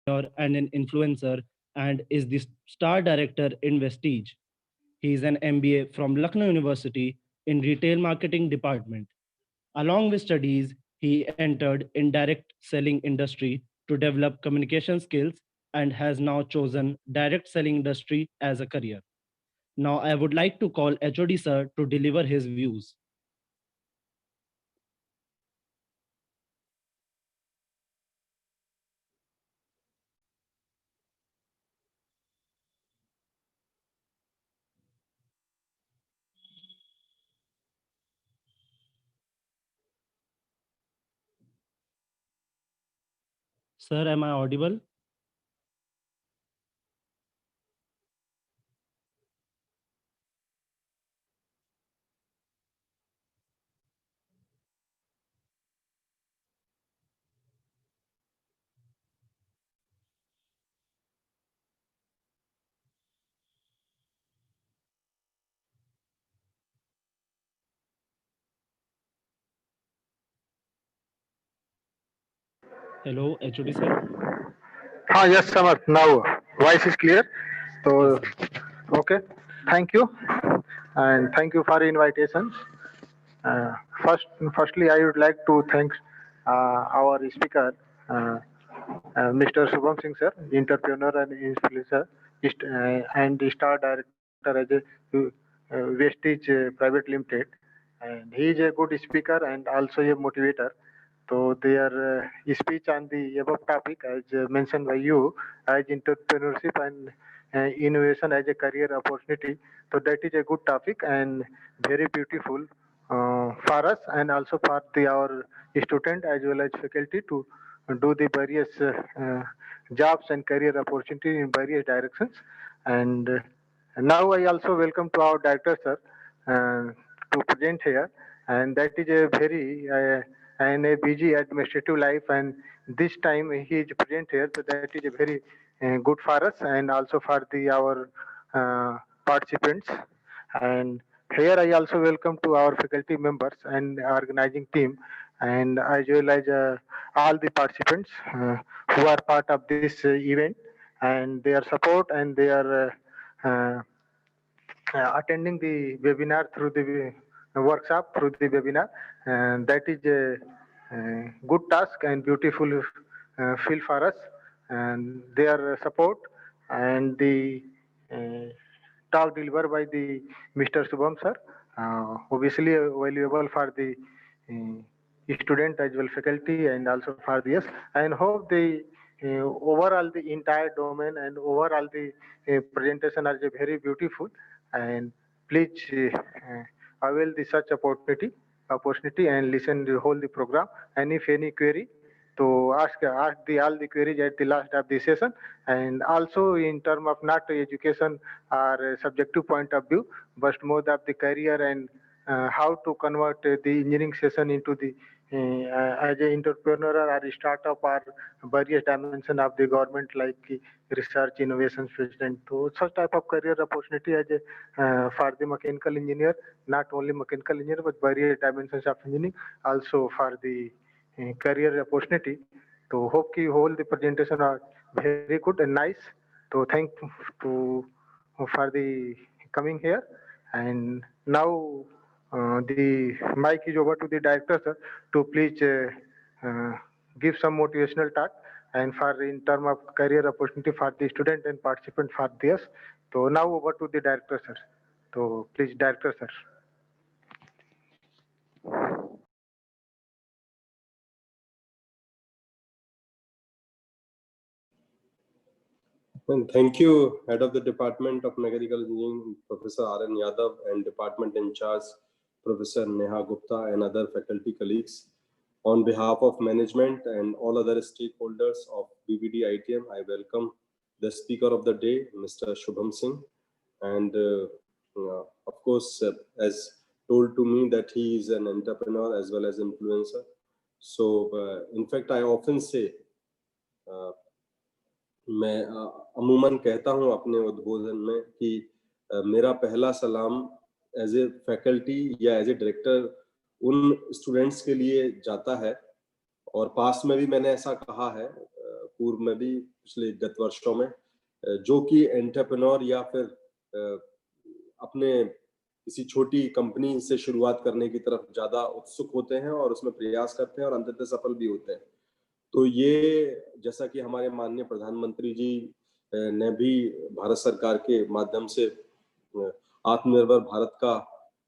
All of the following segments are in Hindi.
and an influencer and is the star director in Vestige. He is an MBA from Lucknow University in retail marketing department. Along with studies, he entered in direct selling industry to develop communication skills and has now chosen direct selling industry as a career. Now I would like to call HOD sir to deliver his views. Sir, am I audible? Hello, HOD sir. Yes, Samar. Now voice is clear. Yes, So, sir. okay. Thank you, and thank you for invitation. Uh, firstly, I would like to thank our speaker, Mr. Shubham Singh sir, entrepreneur and influencer, and the star director as a Vestige Private Limited. And he is a good speaker and also a motivator. So their speech on the above topic, as mentioned by you, as entrepreneurship and innovation as a career opportunity. So that is a good topic and very beautiful for us and also for our student as well as faculty to do the various jobs and career opportunity in various directions. And now I also welcome to our director sir to present here, and that is a very and a busy administrative life, and this time he is present here, so that is a very good for us and also for the our participants. And here I also welcome to our faculty members and organizing team, and as well as all the participants who are part of this event, and their support and their attending the webinar through the workshop through the webinar, and that is a good task and beautiful feel for us, and their support and the uh, talk delivered by the Mr. Subham sir, obviously valuable for the student as well faculty and also for the yes, and hope the overall the entire domain and overall the presentation are very beautiful, and please avail the such opportunity and listen the whole the program, and if any query to ask the all the queries at the last of the session, and also in term of not education or subjective point of view but more of the career and how to convert the engineering session into the as an entrepreneur or startup or various dimension of the government like research innovation president. So such type of career opportunity as a for the mechanical engineer, not only mechanical engineer but various dimensions of engineering also for the career opportunity. So hope ki whole the presentation are very good and nice. So thank to for the coming here, and now the mic is over to the director sir to please give some motivational talk and for in term of career opportunity for the student and participant for this. So now over to the director sir. So please director sir. And thank you, Head of the Department of Mechanical Engineering, Professor R.N. Yadav, and Department in charge, Professor Neha Gupta, and other faculty colleagues. On behalf of management and all other stakeholders of BBD ITM, I welcome the speaker of the day, Mr. Shubham Singh. And of course, as told to me that he is an entrepreneur as well as influencer. So in fact, I often say, मैं अमूमन कहता हूं अपने उद्बोधन में कि मेरा पहला सलाम एज ए फैकल्टी या एज ए डायरेक्टर उन स्टूडेंट्स के लिए जाता है, और पास में भी मैंने ऐसा कहा है पूर्व में भी पिछले गत वर्षों में, जो कि एंटरप्रेन्योर या फिर अपने किसी छोटी कंपनी से शुरुआत करने की तरफ ज्यादा उत्सुक होते हैं और उसमें प्रयास करते हैं और अंततः सफल भी होते हैं। तो ये जैसा कि हमारे माननीय प्रधानमंत्री जी ने भी भारत सरकार के माध्यम से आत्मनिर्भर भारत का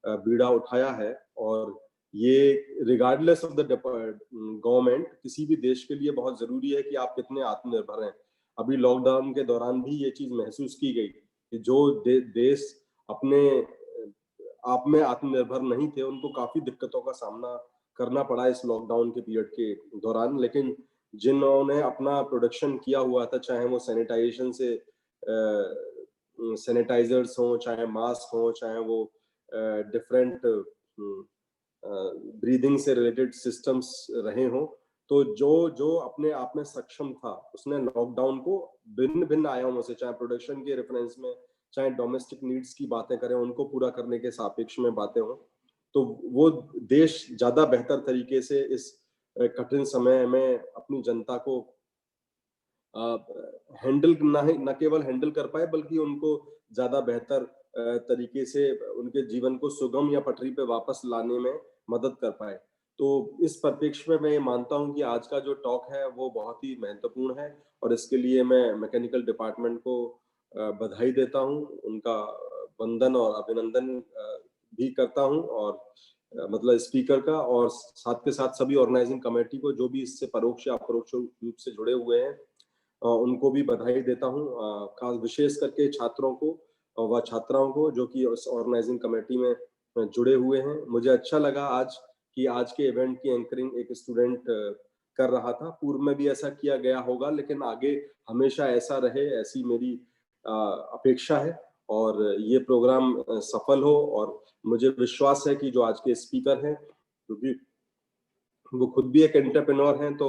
बीड़ा उठाया है, और ये रिगार्डलेस ऑफ द गवर्नमेंट किसी भी देश के लिए बहुत जरूरी है कि आप कितने आत्मनिर्भर हैं। अभी लॉकडाउन के दौरान भी ये चीज महसूस की गई कि जो देश अपने आप में आत्मनिर्भर नहीं थे, उनको काफी दिक्कतों का सामना करना पड़ा इस लॉकडाउन के पीरियड के दौरान। लेकिन जिन्होंने अपना प्रोडक्शन किया हुआ था, चाहे वो सैनिटाइजेशन से सैनिटाइजर्स हों, चाहे मास्क हों, चाहे वो डिफरेंट ब्रीदिंग से रिलेटेड सिस्टम्स रहे हों, तो जो अपने आप में सक्षम था, उसने लॉकडाउन को भिन्न भिन्न आयामों से, चाहे प्रोडक्शन के रेफरेंस में, चाहे डोमेस्टिक नीड्स की बातें करें, उनको पूरा करने के सापेक्ष में बातें हों, तो वो देश ज्यादा बेहतर तरीके से इस कठिन समय में अपनी जनता को हैंडल न केवल हैंडल कर पाए, बल्कि उनको ज्यादा बेहतर तरीके से उनके जीवन को सुगम या पटरी पे वापस लाने में मदद कर पाए। तो इस परिप्रेक्ष्य में मैं ये मानता हूँ कि आज का जो टॉक है वो बहुत ही महत्वपूर्ण है, और इसके लिए मैं मैकेनिकल डिपार्टमेंट को बधाई देता हूँ, उनका वंदन और अभिनंदन भी करता हूँ, और मतलब स्पीकर का और साथ के साथ सभी ऑर्गेनाइजिंग कमेटी को, जो भी इससे परोक्ष या अपरोक्ष रूप से जुड़े हुए हैं, उनको भी बधाई देता हूँ। खास विशेष करके छात्रों को व छात्राओं को जो कि उस ऑर्गेनाइजिंग कमेटी में जुड़े हुए हैं। मुझे अच्छा लगा आज कि आज के इवेंट की एंकरिंग एक स्टूडेंट कर रहा था। पूर्व में भी ऐसा किया गया होगा, लेकिन आगे हमेशा ऐसा रहे, ऐसी मेरी अपेक्षा है, और ये प्रोग्राम सफल हो। और मुझे विश्वास है कि जो आज के स्पीकर हैं, क्योंकि वो खुद भी एक एंटरप्रेन्योर हैं, तो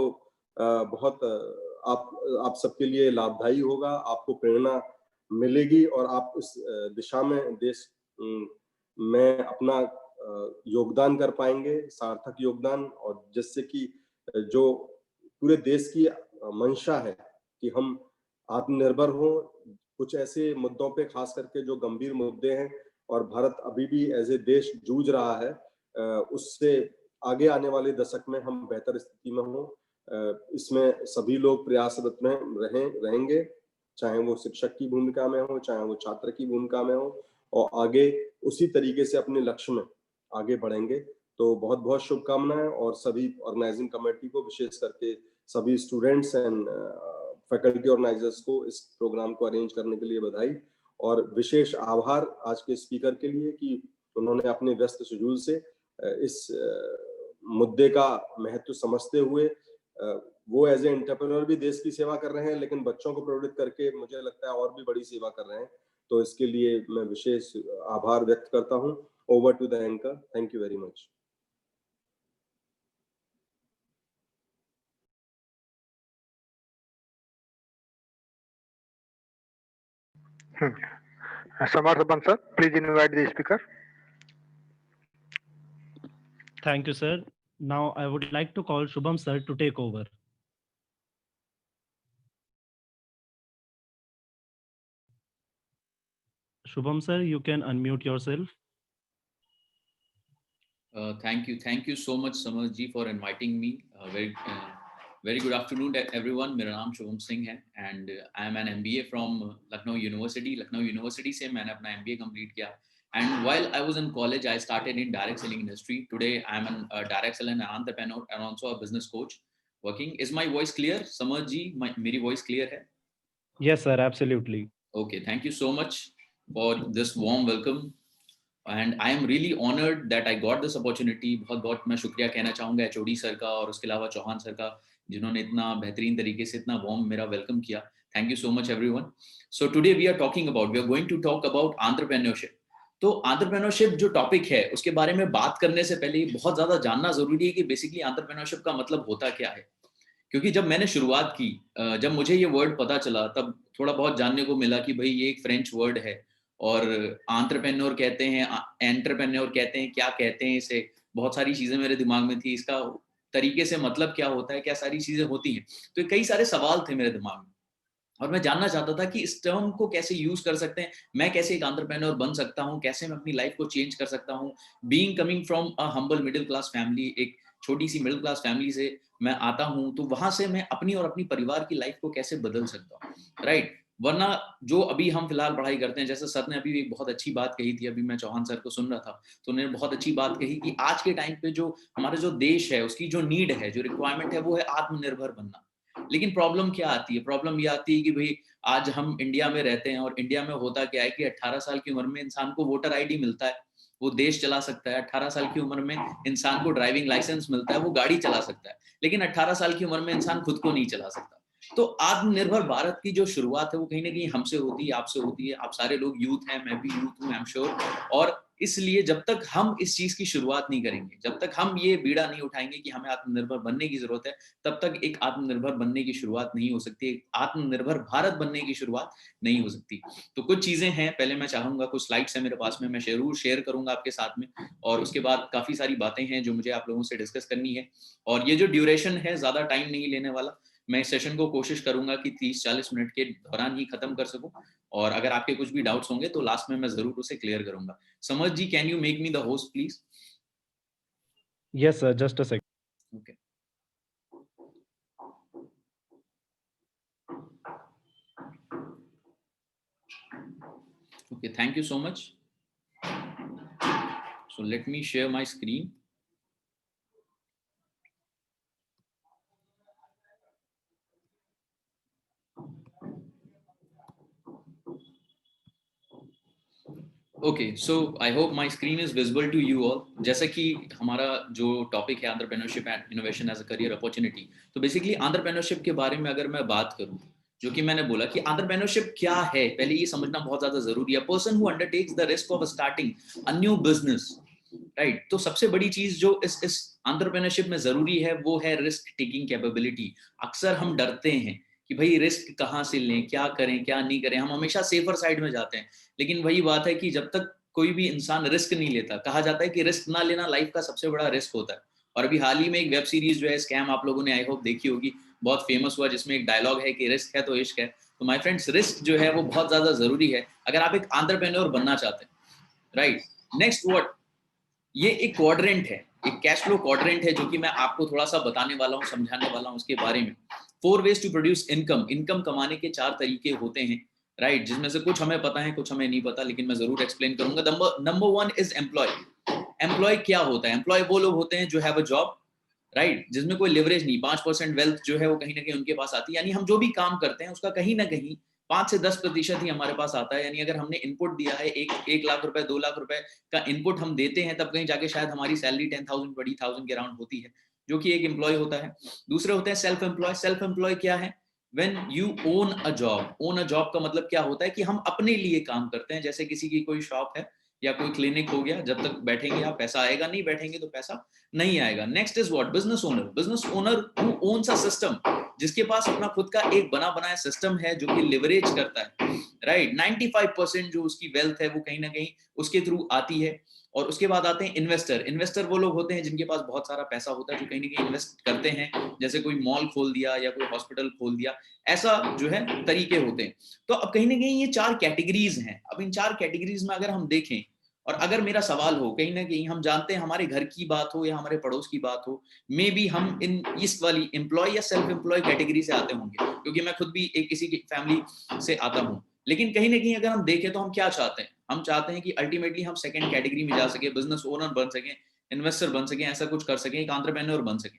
बहुत आप सबके लिए लाभदायी होगा, आपको प्रेरणा मिलेगी, और आप इस दिशा में देश में अपना योगदान कर पाएंगे, सार्थक योगदान, और जिससे कि जो पूरे देश की मंशा है कि हम आत्मनिर्भर हों, कुछ ऐसे मुद्दों पे खास करके जो गंभीर मुद्दे हैं और भारत अभी भी एज ए देश जूझ रहा है, उससे आगे आने वाले दशक में हम बेहतर स्थिति में हों। इसमें सभी लोग प्रयासरत में रहेंगे, चाहे वो शिक्षक की भूमिका में हो, चाहे वो छात्र की भूमिका में हो, और आगे उसी तरीके से अपने लक्ष्य में आगे बढ़ेंगे। तो बहुत बहुत शुभकामनाएं, और सभी ऑर्गेनाइजिंग कमेटी को, विशेष करके सभी स्टूडेंट्स एंड फैकल्टी ऑर्गेनाइजर्स को इस प्रोग्राम को अरेंज करने के लिए बधाई, और विशेष आभार आज के स्पीकर के लिए कि उन्होंने अपने व्यस्त शेड्यूल से इस मुद्दे का महत्व समझते हुए वो एज ए एंटरप्रेन्योर भी देश की सेवा कर रहे हैं, लेकिन बच्चों को प्रेरित करके मुझे लगता है और भी बड़ी सेवा कर रहे हैं। तो इसके लिए मैं विशेष आभार व्यक्त करता हूं। Over to the anchor, thank you very much. Samarth Bansal, please invite the speaker. Thank you, sir. Now I would like to call Shubham sir to take over. Shubham sir, you can unmute yourself. Thank you so much, Samarth ji, for inviting me. Very good afternoon, everyone. मेरा नाम शुभम सिंह है, and I am an MBA from Lucknow University. Lucknow University से मैंने अपना MBA complete किया. And while I was in college, I started in direct selling industry. Today, I am a direct seller and an entrepreneur, and also a business coach. Working. Is my voice clear, Samarth ji? मेरी voice clear है? Yes, sir. Absolutely. Okay. Thank you so much for this warm welcome. And I am really honored that I got this opportunity. बहुत मैं शुक्रिया कहना चाहूँगा HOD सर का और उसके अलावा चौहान सर का, जिन्होंने इतना बेहतरीन तरीके से इतना वार्म मेरा वेलकम किया. Thank you so much everyone. So today we are going to talk about entrepreneurship. तो entrepreneurship जो टॉपिक है उसके बारे में बात करने से पहले बहुत ज़्यादा जानना ज़रूरी है कि बेसिकली entrepreneurship का मतलब होता क्या है. क्योंकि जब मैंने शुरुआत की, जब मुझे ये वर्ड पता चला, तब थोड़ा बहुत जानने को मिला कि भाई ये एक फ्रेंच वर्ड है और एंटरप्रेन्योर कहते हैं, एंटरप्रेन्योर कहते हैं, क्या कहते हैं इसे, बहुत सारी चीजें मेरे दिमाग में थी. इसका तरीके से मतलब क्या होता है, क्या सारी चीजें होती हैं। तो कई सारे सवाल थे मेरे दिमाग में और मैं जानना चाहता था कि इस टर्म को कैसे यूज कर सकते हैं, मैं कैसे एक एंटरप्रेन्योर बन सकता हूँ, कैसे मैं अपनी लाइफ को चेंज कर सकता हूँ। Being coming from a humble middle class family, एक छोटी सी मिडिल क्लास फैमिली से मैं आता हूँ, तो वहां से मैं अपनी और अपनी परिवार की लाइफ को कैसे बदल सकता हूँ, राइट। वरना जो अभी हम फिलहाल पढ़ाई करते हैं, जैसे सर ने अभी एक बहुत अच्छी बात कही थी, अभी मैं चौहान सर को सुन रहा था तो उन्होंने बहुत अच्छी बात कही कि आज के टाइम पे जो हमारा जो देश है, उसकी जो नीड है, जो रिक्वायरमेंट है, वो है आत्मनिर्भर बनना। लेकिन प्रॉब्लम क्या आती है, प्रॉब्लम ये आती है कि भाई आज हम इंडिया में रहते हैं और इंडिया में होता क्या है कि 18 साल की उम्र में इंसान को वोटर आईडी मिलता है, वो देश चला सकता है। 18 साल की उम्र में इंसान को ड्राइविंग लाइसेंस मिलता है, वो गाड़ी चला सकता है। लेकिन 18 साल की उम्र में इंसान खुद को नहीं चला सकता। तो आत्मनिर्भर भारत की जो शुरुआत है वो कहीं ना कहीं हमसे होती है, आपसे होती है। आप सारे लोग यूथ हैं, मैं भी यूथ हूँ, आई एम श्योर। और इसलिए जब तक हम इस चीज की शुरुआत नहीं करेंगे, जब तक हम ये बीड़ा नहीं उठाएंगे कि हमें आत्मनिर्भर बनने की जरूरत है, तब तक एक आत्मनिर्भर बनने की शुरुआत नहीं हो सकती, एक आत्मनिर्भर भारत बनने की शुरुआत नहीं हो सकती। तो कुछ चीजें हैं, पहले मैं चाहूंगा, कुछ स्लाइड्स हैं मेरे पास में, मैं जरूर शेयर करूंगा आपके साथ में, और उसके बाद काफी सारी बातें हैं जो मुझे आप लोगों से डिस्कस करनी है। और ये जो ड्यूरेशन है, ज्यादा टाइम नहीं लेने वाला, मैं इस सेशन को कोशिश करूंगा कि 30-40 मिनट के दौरान ही खत्म कर सकूं। और अगर आपके कुछ भी डाउट्स होंगे तो लास्ट में मैं जरूर उसे क्लियर करूंगा। समझ जी, can you make me the host please? Yes, sir. Just a second. Okay, okay, thank you so much. So let me share my screen. Okay, so I hope my screen is visible to you all. जैसा कि हमारा जो टॉपिक है entrepreneurship and innovation as a career opportunity, तो बेसिकली एंटरप्रेन्योरशिप के बारे में अगर मैं बात करूं, जो कि मैंने बोला कि एंटरप्रेन्योरशिप क्या है, पहले ये समझना बहुत ज्यादा जरूरी है। Person who undertakes the risk of starting a new business, right. तो सबसे बड़ी चीज जो इस एंटरप्रेन्योरशिप में जरूरी है वो है रिस्क टेकिंग कैपेबिलिटी। अक्सर हम डरते हैं कि भाई रिस्क कहाँ से लें, क्या करें क्या नहीं करें, हम हमेशा सेफर साइड में जाते हैं। लेकिन वही बात है कि जब तक कोई भी इंसान रिस्क नहीं लेता, कहा जाता है कि रिस्क ना लेना लाइफ का सबसे बड़ा रिस्क होता है। और अभी हाल ही में एक वेब सीरीज जो है स्कैम, आप लोगों ने आई होप देखी होगी, बहुत फेमस हुआ, जिसमें एक डायलॉग है कि रिस्क है तो इश्क है। तो माय फ्रेंड्स, रिस्क जो है वो बहुत ज्यादा जरूरी है अगर आप एक एंटरप्रेन्योर बनना चाहते हैं, राइट। नेक्स्ट व्हाट, ये एक क्वाड्रेंट है, एक कैश फ्लो क्वाड्रेंट है, जो कि मैं आपको थोड़ा सा बताने वाला हूँ, समझाने वाला हूँ उसके बारे में। 4 ways to produce income. Income कमाने के 4 तरीके होते हैं, राइट, जिसमें से कुछ हमें पता है, कुछ हमें नहीं पता, लेकिन मैं जरूर एक्सप्लेन करूंगा। Number 1 is employ. एम्प्लॉय क्या होता है? एम्प्लॉय वो लोग होते हैं जो हैव अ जॉब, राइट, जिसमें कोई लिवरेज नहीं, 5% वेल्थ जो है वो कहीं ना कहीं उनके पास आती है। यानी हम जो भी काम करते हैं उसका कहीं ना कहीं 5 से 10% ही हमारे पास आता है। यानी अगर हमने इनपुट दिया है 1 लाख रुपए, 2 लाख रुपए का इनपुट हम देते हैं, तब कहीं जाके शायद हमारी सैलरी 10,000 20,000 के अराउंड होती है, जो कि एक एम्प्लॉय होता है। दूसरे होते हैं सेल्फ एम्प्लॉय। सेल्फ एम्प्लॉय क्या है? When you own a job. Own a job का मतलब क्या होता है कि हम अपने लिए काम करते हैं। जैसे किसी की कोई शॉप है या कोई क्लिनिक हो गया, जब तक बैठेंगे आप पैसा आएगा, नहीं बैठेंगे तो पैसा नहीं आएगा। Next is what? Business owner. Business owner who owns a system, जिसके पास अपना खुद का एक बना बनाया सिस्टम है जो कि लिवरेज करता है, राइट। 95% जो उसकी वेल्थ है वो कहीं ना कहीं उसके थ्रू आती है। और उसके बाद आते हैं इन्वेस्टर। इन्वेस्टर वो लोग होते हैं जिनके पास बहुत सारा पैसा होता है, जो कहीं ना कहीं इन्वेस्ट करते हैं, जैसे कोई मॉल खोल दिया या कोई हॉस्पिटल खोल दिया, ऐसा जो है तरीके होते हैं। तो अब कहीं ना कहीं ये 4 कैटेगरीज हैं। अब इन 4 कैटेगरीज में अगर हम देखें, और अगर मेरा सवाल हो, कहीं ना कहीं हम जानते हैं हमारे घर की बात हो या हमारे पड़ोस की बात हो, मे बी हम इन इस वाली एम्प्लॉय या सेल्फ एम्प्लॉय कैटेगरी से आते होंगे, क्योंकि मैं खुद भी एक किसी की फैमिली से आता हूँ। लेकिन कहीं ना कहीं अगर हम देखें तो हम क्या चाहते हैं? हम चाहते हैं कि अल्टीमेटली हम सेकंड कैटेगरी में जा सके, बिजनेस ओनर बन सके, इन्वेस्टर बन सके, ऐसा कुछ कर सके, एक एंटरप्रेन्योर बन सके।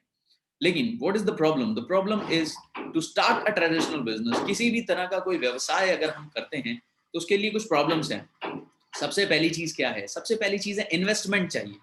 लेकिन what is the problem? The problem is to start a traditional business. किसी भी तरह का कोई व्यवसाय अगर हम करते हैं तो उसके लिए कुछ प्रॉब्लम्स हैं। सबसे पहली चीज क्या है? सबसे पहली चीज है इन्वेस्टमेंट चाहिए।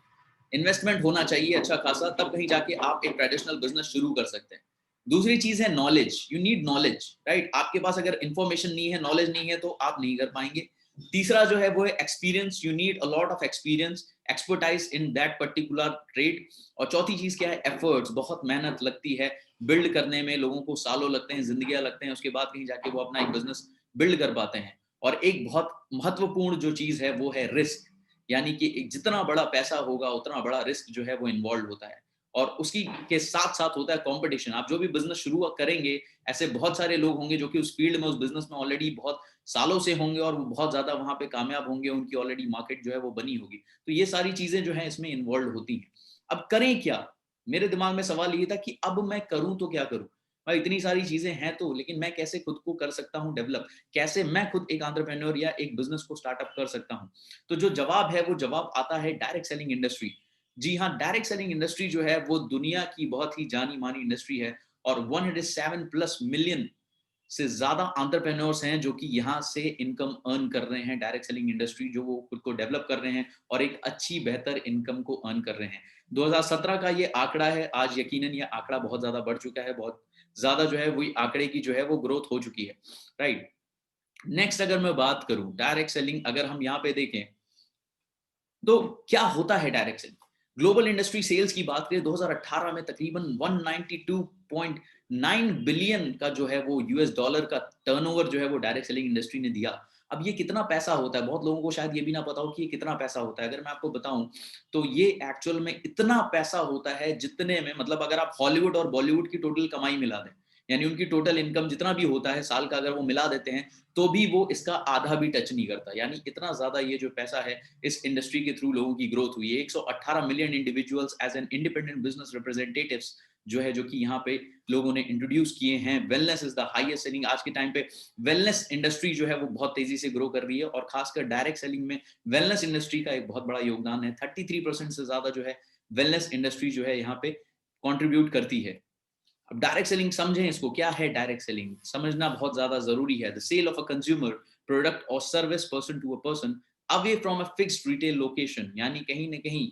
इन्वेस्टमेंट होना चाहिए अच्छा खासा, तब कहीं जाके आप एक ट्रेडिशनल बिजनेस शुरू कर सकते हैं। दूसरी चीज है knowledge. You need knowledge, right. आपके पास अगर इंफॉर्मेशन नहीं है, नॉलेज नहीं है, तो आप नहीं कर पाएंगे। तीसरा जो है वो है experience. You need a lot of experience, expertise in that particular trade. और चौथी चीज क्या है? एफर्ट्स। बहुत मेहनत लगती है बिल्ड करने में, लोगों को सालों लगते हैं, जिंदगियां लगते हैं, उसके बाद कहीं जाके वो अपना एक बिजनेस बिल्ड कर पाते हैं। और एक बहुत महत्वपूर्ण जो चीज है वो है रिस्क। यानी कि जितना बड़ा पैसा होगा उतना बड़ा रिस्क जो है वो इन्वॉल्व होता है। और उसकी के साथ साथ होता है कंपटीशन। आप जो भी बिजनेस शुरू करेंगे, ऐसे बहुत सारे लोग होंगे जो कि उस फील्ड में, उस बिजनेस में ऑलरेडी बहुत सालों से होंगे और वो बहुत ज्यादा वहां पे कामयाब होंगे, उनकी ऑलरेडी मार्केट जो है वो बनी होगी। तो ये सारी चीजें जो है इसमें इन्वॉल्व होती हैं। अब करें क्या? मेरे दिमाग में सवाल ये था कि अब मैं करूं तो क्या करूं भाई, इतनी सारी चीजें हैं तो, लेकिन मैं कैसे खुद को कर सकता हूं डेवलप, कैसे मैं खुद एक एंटरप्रेन्योर या एक बिजनेस को स्टार्टअप कर सकता हूं? तो जो जवाब है वो जवाब आता है डायरेक्ट सेलिंग इंडस्ट्री। जी हाँ, डायरेक्ट सेलिंग इंडस्ट्री जो है वो दुनिया की बहुत ही जानी मानी इंडस्ट्री है और 107+ मिलियन से ज्यादा एंटरप्रेन्योर्स हैं जो कि यहाँ से इनकम अर्न कर रहे हैं डायरेक्ट सेलिंग इंडस्ट्री, जो वो खुद को डेवलप कर रहे हैं और एक अच्छी बेहतर इनकम को अर्न कर रहे हैं। 2017 का ये आंकड़ा है, आज यकीनन ये आंकड़ा बहुत ज्यादा बढ़ चुका है, बहुत ज्यादा जो है वही आंकड़े की जो है वो ग्रोथ हो चुकी है, राइट। नेक्स्ट अगर मैं बात करूं डायरेक्ट सेलिंग, अगर हम यहाँ पे देखें तो क्या होता है direct selling. Global industry sales की बात करें 2018 में तकरीबन 192.9 बिलियन का जो है वो यूएस डॉलर का टर्नओवर जो है वो डायरेक्ट सेलिंग इंडस्ट्री ने दिया। अब ये कितना पैसा होता है, बहुत लोगों को शायद ये भी ना पता हो कि ये कितना पैसा होता है। अगर मैं आपको बताऊं तो ये एक्चुअल में इतना पैसा होता है जितने में, मतलब अगर आप हॉलीवुड और बॉलीवुड की टोटल कमाई मिला दें, यानी उनकी टोटल इनकम जितना भी होता है साल का, अगर वो मिला देते हैं तो भी वो इसका आधा भी टच नहीं करता। यानी इतना ज्यादा ये जो पैसा है इस इंडस्ट्री के थ्रू लोगों की ग्रोथ हुई है। 118 million individuals as an independent business representatives जो है, जो कि यहाँ पे लोगों ने इंट्रोड्यूस किए हैं। Wellness is the highest selling, आज के टाइम पे वेलनेस इंडस्ट्री जो है वो बहुत तेजी से ग्रो कर रही है और खासकर डायरेक्ट सेलिंग में वेलनेस इंडस्ट्री का एक बहुत बड़ा योगदान है। 33% से ज्यादा जो है वेलनेस इंडस्ट्री जो है यहाँ पे कॉन्ट्रीब्यूट करती है। अब डायरेक्ट सेलिंग समझें इसको, क्या है डायरेक्ट सेलिंग, समझना बहुत ज्यादा जरूरी है। The sale of a consumer product और service person to a person away from a fixed retail location, यानी कहीं ना कहीं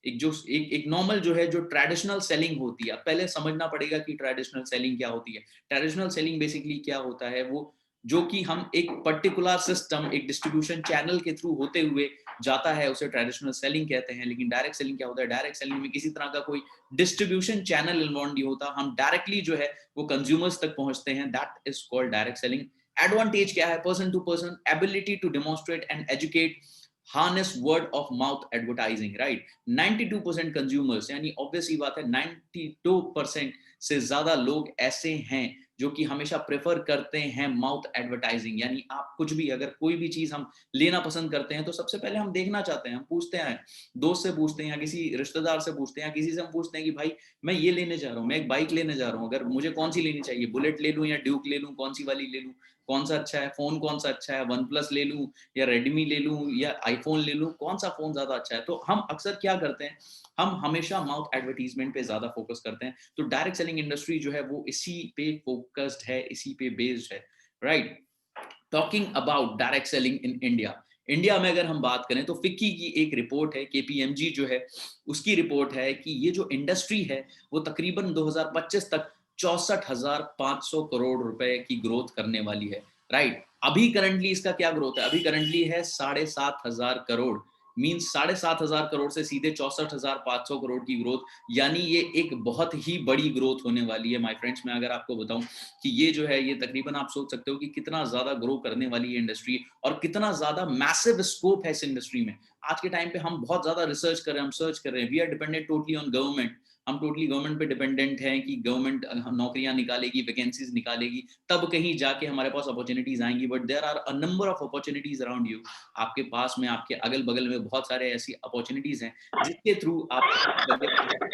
एक नॉर्मल जो है, जो ट्रेडिशनल सेलिंग होती है। पहले समझना पड़ेगा कि ट्रेडिशनल सेलिंग क्या होती है। ट्रेडिशनल सेलिंग बेसिकली क्या होता है, वो जो कि हम एक पर्टिकुलर सिस्टम, एक डिस्ट्रीब्यूशन चैनल के थ्रू होते हुए जाता है, उसे ट्रेडिशनल सेलिंग कहते हैं। लेकिन डायरेक्ट सेलिंग क्या होता है, डायरेक्ट सेलिंग में किसी तरह का कोई डिस्ट्रीब्यूशन चैनल इन्वॉल्व नहीं होता, हम डायरेक्टली जो है वो कंज्यूमर्स तक पहुंचते हैं। That is called direct selling. Advantage क्या है, person to person ability to demonstrate and educate, harness word of mouth advertising, right. 92% consumers, यानी ऑब्वियस ही बात है 92% से ज्यादा लोग ऐसे हैं जो कि हमेशा प्रेफर करते हैं माउथ एडवर्टाइजिंग। यानी आप कुछ भी, अगर कोई भी चीज हम लेना पसंद करते हैं तो सबसे पहले हम देखना चाहते हैं, हम पूछते हैं, दोस्त से पूछते हैं या किसी रिश्तेदार से पूछते हैं या किसी से हम पूछते हैं कि भाई मैं ये लेने जा रहा हूँ, मैं एक बाइक लेने जा रहा हूँ, अगर मुझे कौन सी लेनी चाहिए, बुलेट ले लूँ या ड्यूक ले लूँ, कौन सी वाली ले लूँ, कौन सा अच्छा है, फोन कौन सा अच्छा है, वन प्लस ले लूँ या रेडमी ले लूँ या आईफोन ले लूँ, कौन सा फोन ज्यादा अच्छा है। तो हम अक्सर क्या करते हैं, हम हमेशा माउथ एडवर्टीजमेंट पे ज्यादा फोकस करते हैं। तो डायरेक्ट सेलिंग इंडस्ट्री जो है वो इसी पे फोकस्ड है, इसी पे बेस्ड है, right. Talking about direct selling in India, India में अगर हम बात करें तो फिक्की की एक रिपोर्ट है, केपीएमजी जो है उसकी रिपोर्ट है कि ये जो इंडस्ट्री है वो तकरीबन 2025 तक 64,500 करोड़ रुपए की ग्रोथ करने वाली है, राइट। अभी करंटली इसका क्या ग्रोथ है, अभी करंटली है 7,500 करोड़, मींस 7,500 करोड़ से सीधे 64,500 करोड़ की ग्रोथ। यानी ये एक बहुत ही बड़ी ग्रोथ होने वाली है माय फ्रेंड्स। मैं अगर आपको बताऊं कि ये जो है, ये तकरीबन आप सोच सकते हो कि कितना ज्यादा ग्रो करने वाली है इंडस्ट्री और कितना ज्यादा मैसिव स्कोप है इस इंडस्ट्री में। आज के टाइम पे हम बहुत ज्यादा रिसर्च कर रहे हैं, हम सर्च कर रहे हैं, we are dependent totally on government, हम टोटली गवर्नमेंट पे डिपेंडेंट हैं कि गवर्नमेंट नौकरियां निकालेगी, वैकेंसीज निकालेगी, तब कहीं जाके हमारे पास अपॉर्चुनिटीज आएंगी। But there are a number of opportunities around you, आपके पास में, आपके अगल बगल में बहुत सारे ऐसी अपॉर्चुनिटीज हैं जिसके थ्रू आप सेट कर सकते हैं।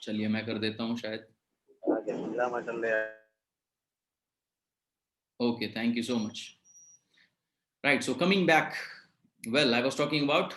चलिए मैं कर देता हूँ शायद। Okay, thank you so much. Right, so coming back, well I was talking about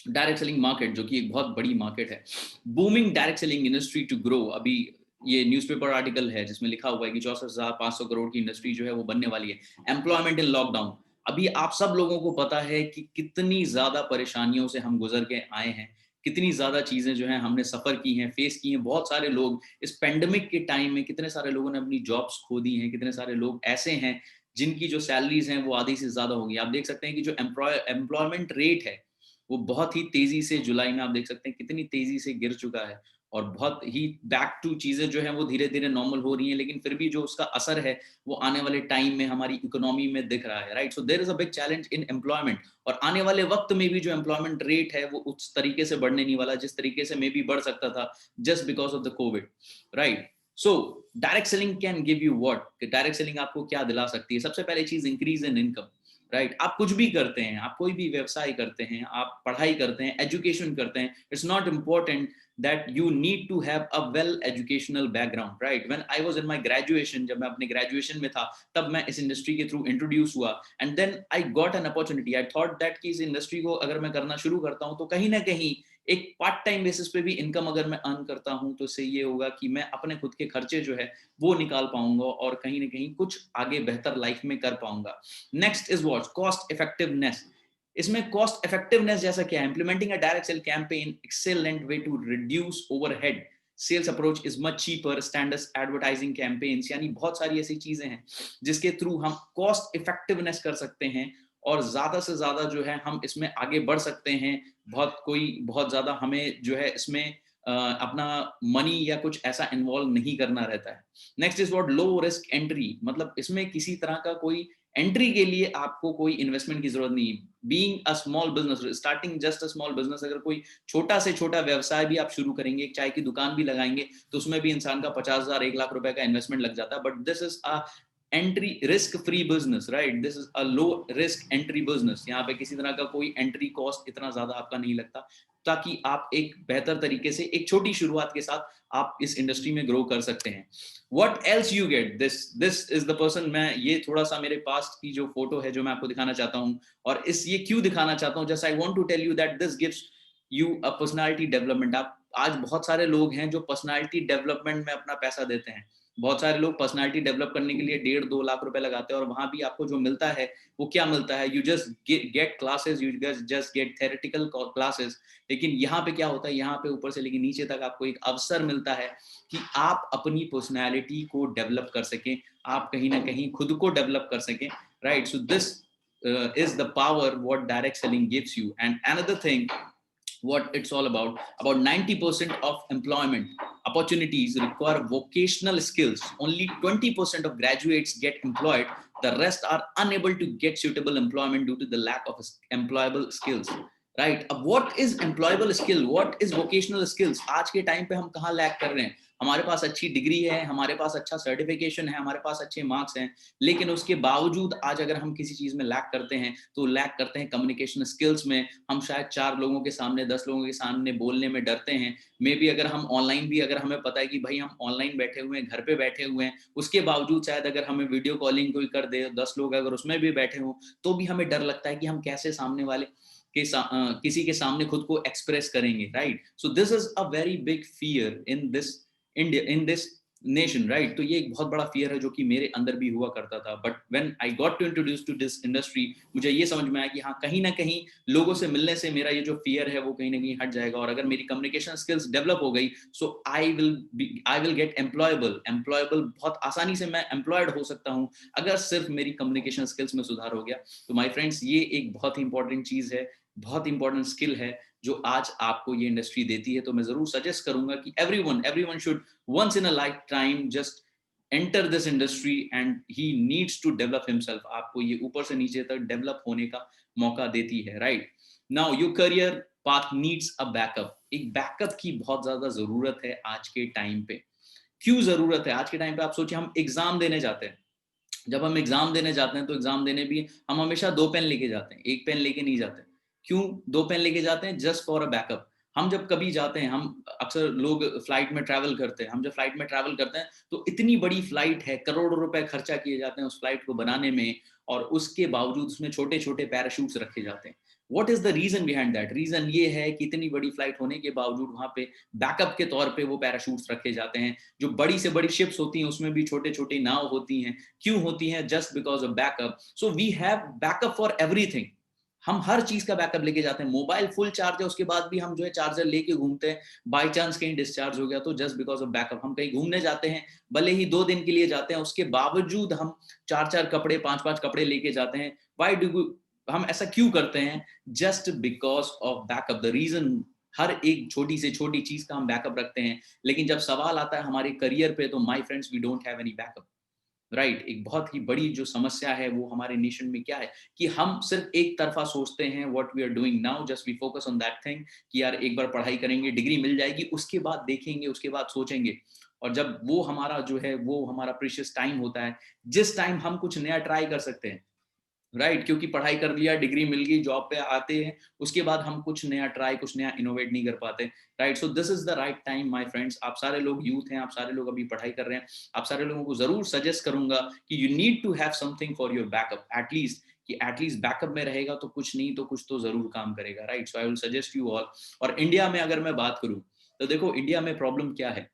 direct selling market, जो कि एक बहुत बड़ी मार्केट है। Booming direct selling industry to grow, अभी ये न्यूज़पेपर आर्टिकल है जिसमें लिखा हुआ है कि 64,500 करोड़ की इंडस्ट्री जो है वो बनने वाली है। एम्प्लॉयमेंट इन लॉकडाउन, अभी आप सब लोगों को पता है कि कितनी ज्यादा परेशानियों से हम गुजर के आए हैं, कितनी ज्यादा चीजें जो है हमने सफर की हैं, फेस की हैं। बहुत सारे लोग इस पेंडेमिक के टाइम में, कितने सारे लोगों ने अपनी जॉब्स खो दी हैं, कितने सारे लोग ऐसे हैं जिनकी जो सैलरीज हैं वो आधी से ज्यादा होगी। आप देख सकते हैं कि जो एम्प्लॉयमेंट रेट है वो बहुत ही तेजी से जुलाई में आप देख सकते हैं कितनी तेजी से गिर चुका है। और बहुत ही बैक टू चीजें जो है वो धीरे धीरे नॉर्मल हो रही हैं, लेकिन फिर भी जो उसका असर है वो आने वाले टाइम में हमारी इकोनॉमी में दिख रहा है, right? So there is a big challenge in employment, और आने वाले वक्त में भी जो एम्प्लॉयमेंट रेट है वो उस तरीके से बढ़ने नहीं वाला जिस तरीके से मे बी बढ़ सकता था just because of the Covid, right? So direct selling can give you what? Direct selling आपको क्या दिला सकती है? सबसे पहले चीज, इंक्रीज इन इनकम, राइट? आप कुछ भी करते हैं, आप कोई भी व्यवसाय करते हैं, आप पढ़ाई करते हैं, एजुकेशन करते हैं, it's not important that you need to have a well educational background, right? When I was in my graduation, जब मैं अपने graduation में था, तब मैं इस industry के through introduce हुआ, and then I got an opportunity. I thought that कि इस industry को अगर मैं करना शुरू करता हूँ तो कहीं ना कहीं एक पार्ट टाइम बेसिस पे भी इनकम अगर मैं अर्न करता हूँ तो इससे ये होगा कि मैं अपने खुद के खर्चे जो है वो निकाल पाऊंगा और कहीं ना कहीं कुछ आगे बेहतर लाइफ में कर पाऊंगा। Next is what? Cost effectiveness. इसमें कॉस्ट इफेक्टिवनेस जैसा क्या है? Implementing a direct sale campaign excellent way to reduce overhead, sales approach is much cheaper, standard advertising campaigns, यानी बहुत सारी ऐसी चीजें हैं जिसके थ्रू हम कॉस्ट इफेक्टिवनेस कर सकते हैं और ज्यादा से ज्यादा जो है हम इसमें आगे बढ़ सकते हैं। बहुत ज्यादा हमें जो है इसमें अपना मनी या कुछ ऐसा इन्वॉल्व नहीं करना रहता है। Next is what? Low risk entry, मतलब इसमें किसी तरह का कोई एंट्री के लिए आपको कोई इन्वेस्टमेंट की जरूरत नहीं। Being a small business, starting just a small business, अगर कोई छोटा से छोटा व्यवसाय भी आप शुरू करेंगे, एक चाय की दुकान भी लगाएंगे, तो उसमें भी इंसान का 50,000 1 लाख रुपए का इन्वेस्टमेंट लग जाता है। But this is a entry risk free business, right? This is a low risk entry business. यहाँ पे किसी तरह का कोई एंट्री कॉस्ट इतना ज्यादा आपका नहीं लगता, ताकि आप एक बेहतर तरीके से एक छोटी शुरुआत के साथ आप इस इंडस्ट्री में ग्रो कर सकते हैं। What else you get? This is the person। मैं ये थोड़ा सा मेरे पास्ट की जो फोटो है जो मैं आपको दिखाना चाहता हूँ, और इस ये क्यों दिखाना चाहता हूँ, just I want to tell you that this gives you a personality development. आप आज बहुत सारे लोग हैं जो पर्सनालिटी डेवलपमेंट में अपना पैसा देते हैं। बहुत सारे लोग पर्सनालिटी डेवलप करने के लिए 1.5-2 लाख रुपए लगाते हैं, और वहां भी आपको जो मिलता है वो क्या मिलता है? You just get classes, you just get theoretical classes. लेकिन यहाँ पे क्या होता है? यहाँ पे ऊपर से लेकर नीचे तक आपको एक अवसर मिलता है कि आप अपनी पर्सनैलिटी को डेवलप कर सकें, आप कहीं ना कहीं खुद को डेवलप कर सकें, right? So this is the power what direct selling gives you. And another thing what it's all about 90% of employment opportunities require vocational skills. Only 20% of graduates get employed. The rest are unable to get suitable employment due to the lack of employable skills, right? अब what is employable skill, what is vocational skills? आज के टाइम पे हम कहाँ लैक कर रहे हैं? हमारे पास अच्छी डिग्री है, हमारे पास अच्छा सर्टिफिकेशन है, हमारे पास अच्छे मार्क्स हैं, लेकिन उसके बावजूद आज अगर हम किसी चीज में लैक करते हैं तो लैक करते हैं कम्युनिकेशन स्किल्स में। हम शायद 4 लोगों के सामने, 10 लोगों के सामने बोलने में डरते हैं। मे बी अगर हम ऑनलाइन भी, अगर हमें पता है कि भाई हम ऑनलाइन बैठे हुए हैं, घर पे बैठे हुए हैं, उसके बावजूद शायद अगर हमें वीडियो कॉलिंग कोई कर दे, 10 लोग अगर उसमें भी बैठे हों, तो भी हमें डर लगता है कि हम कैसे सामने वाले किसी के सामने खुद को एक्सप्रेस करेंगे, right? So this is a very big fear in this India, in this nation, right? तो ये एक बहुत बड़ा फियर है जो कि मेरे अंदर भी हुआ करता था। But when I got to introduce to this industry, मुझे ये समझ में आया कि हाँ, कहीं ना कहीं लोगों से मिलने से मेरा ये जो फियर है वो कहीं ना कहीं हट जाएगा, और अगर मेरी कम्युनिकेशन स्किल्स डेवलप हो गई, सो आई विल गेट एम्प्लॉयबल। बहुत आसानी से मैं एम्प्लॉयड हो सकता हूँ अगर सिर्फ मेरी कम्युनिकेशन स्किल्स में सुधार हो गया। तो माय फ्रेंड्स, ये एक बहुत ही इंपॉर्टेंट चीज है, बहुत इंपॉर्टेंट स्किल है जो आज आपको ये इंडस्ट्री देती है। तो मैं जरूर सजेस्ट करूंगा कि everyone should once in a lifetime just enter this industry and he needs to develop himself। आपको ये ऊपर से नीचे तक डेवलप होने का मौका देती है, right? Now your career path needs a backup. एक बैकअप की बहुत ज्यादा जरूरत है आज के टाइम पे। क्यों जरूरत है आज के टाइम पे? आप सोचिए, हम एग्जाम देने जाते हैं, जब हम एग्जाम देने जाते हैं तो एग्जाम देने भी हम हमेशा 2 पेन लेके जाते हैं, 1 पेन लेके नहीं जाते। क्यों 2 पेन लेके जाते हैं? Just for a backup. हम जब कभी जाते हैं, हम अक्सर लोग फ्लाइट में ट्रैवल करते हैं, हम जब फ्लाइट में ट्रैवल करते हैं तो इतनी बड़ी फ्लाइट है, करोड़ों रुपए खर्चा किए जाते हैं उस फ्लाइट को बनाने में, और उसके बावजूद उसमें छोटे छोटे पैराशूट्स रखे जाते हैं। What is the reason behind that? Reason ये है कि इतनी बड़ी फ्लाइट होने के बावजूद वहां पे बैकअप के तौर पे वो पैराशूट्स रखे जाते हैं। जो बड़ी से बड़ी शिप्स होती हैं उसमें भी छोटे छोटे नाव होती हैं। क्यों होती हैं? Just because of backup. So we have backup for everything. हम हर चीज का बैकअप लेके जाते हैं। मोबाइल फुल चार्ज है, उसके बाद भी हम जो है चार्जर लेके घूमते हैं। बाई चांस कहीं डिस्चार्ज हो गया तो जस्ट बिकॉज ऑफ बैकअप। हम कहीं घूमने जाते हैं, भले ही 2 दिन के लिए जाते हैं, उसके बावजूद हम 4-4 कपड़े, 5-5 कपड़े लेके जाते हैं। हम ऐसा क्यों करते हैं? Just because of backup. The reason हर एक छोटी से छोटी चीज का हम बैकअप रखते हैं, लेकिन जब सवाल आता है हमारे करियर पे, तो my friends we don't have any backup, right. एक बहुत ही बड़ी जो समस्या है वो हमारे नेशन में क्या है कि हम सिर्फ एक तरफा सोचते हैं, what we are doing now, just we focus on that thing कि यार एक बार पढ़ाई करेंगे, डिग्री मिल जाएगी, उसके बाद देखेंगे, उसके बाद सोचेंगे। और जब वो हमारा जो है वो हमारा प्रीशियस टाइम होता है, जिस टाइम हम कुछ नया ट्राई कर सकते हैं, राइट, क्योंकि पढ़ाई कर लिया, डिग्री मिल गई, जॉब पे आते हैं, उसके बाद हम कुछ नया ट्राई, कुछ नया इनोवेट नहीं कर पाते, right. So this is the right time my friends. आप सारे लोग यूथ हैं, आप सारे लोग अभी पढ़ाई कर रहे हैं, आप सारे लोगों को जरूर सजेस्ट करूंगा कि you need to have something for your backup, at least, कि एटलीस्ट बैकअप में रहेगा तो कुछ नहीं तो कुछ तो जरूर काम करेगा, right. So I will suggest you all. और इंडिया में अगर मैं बात करूं तो देखो इंडिया में प्रॉब्लम क्या है।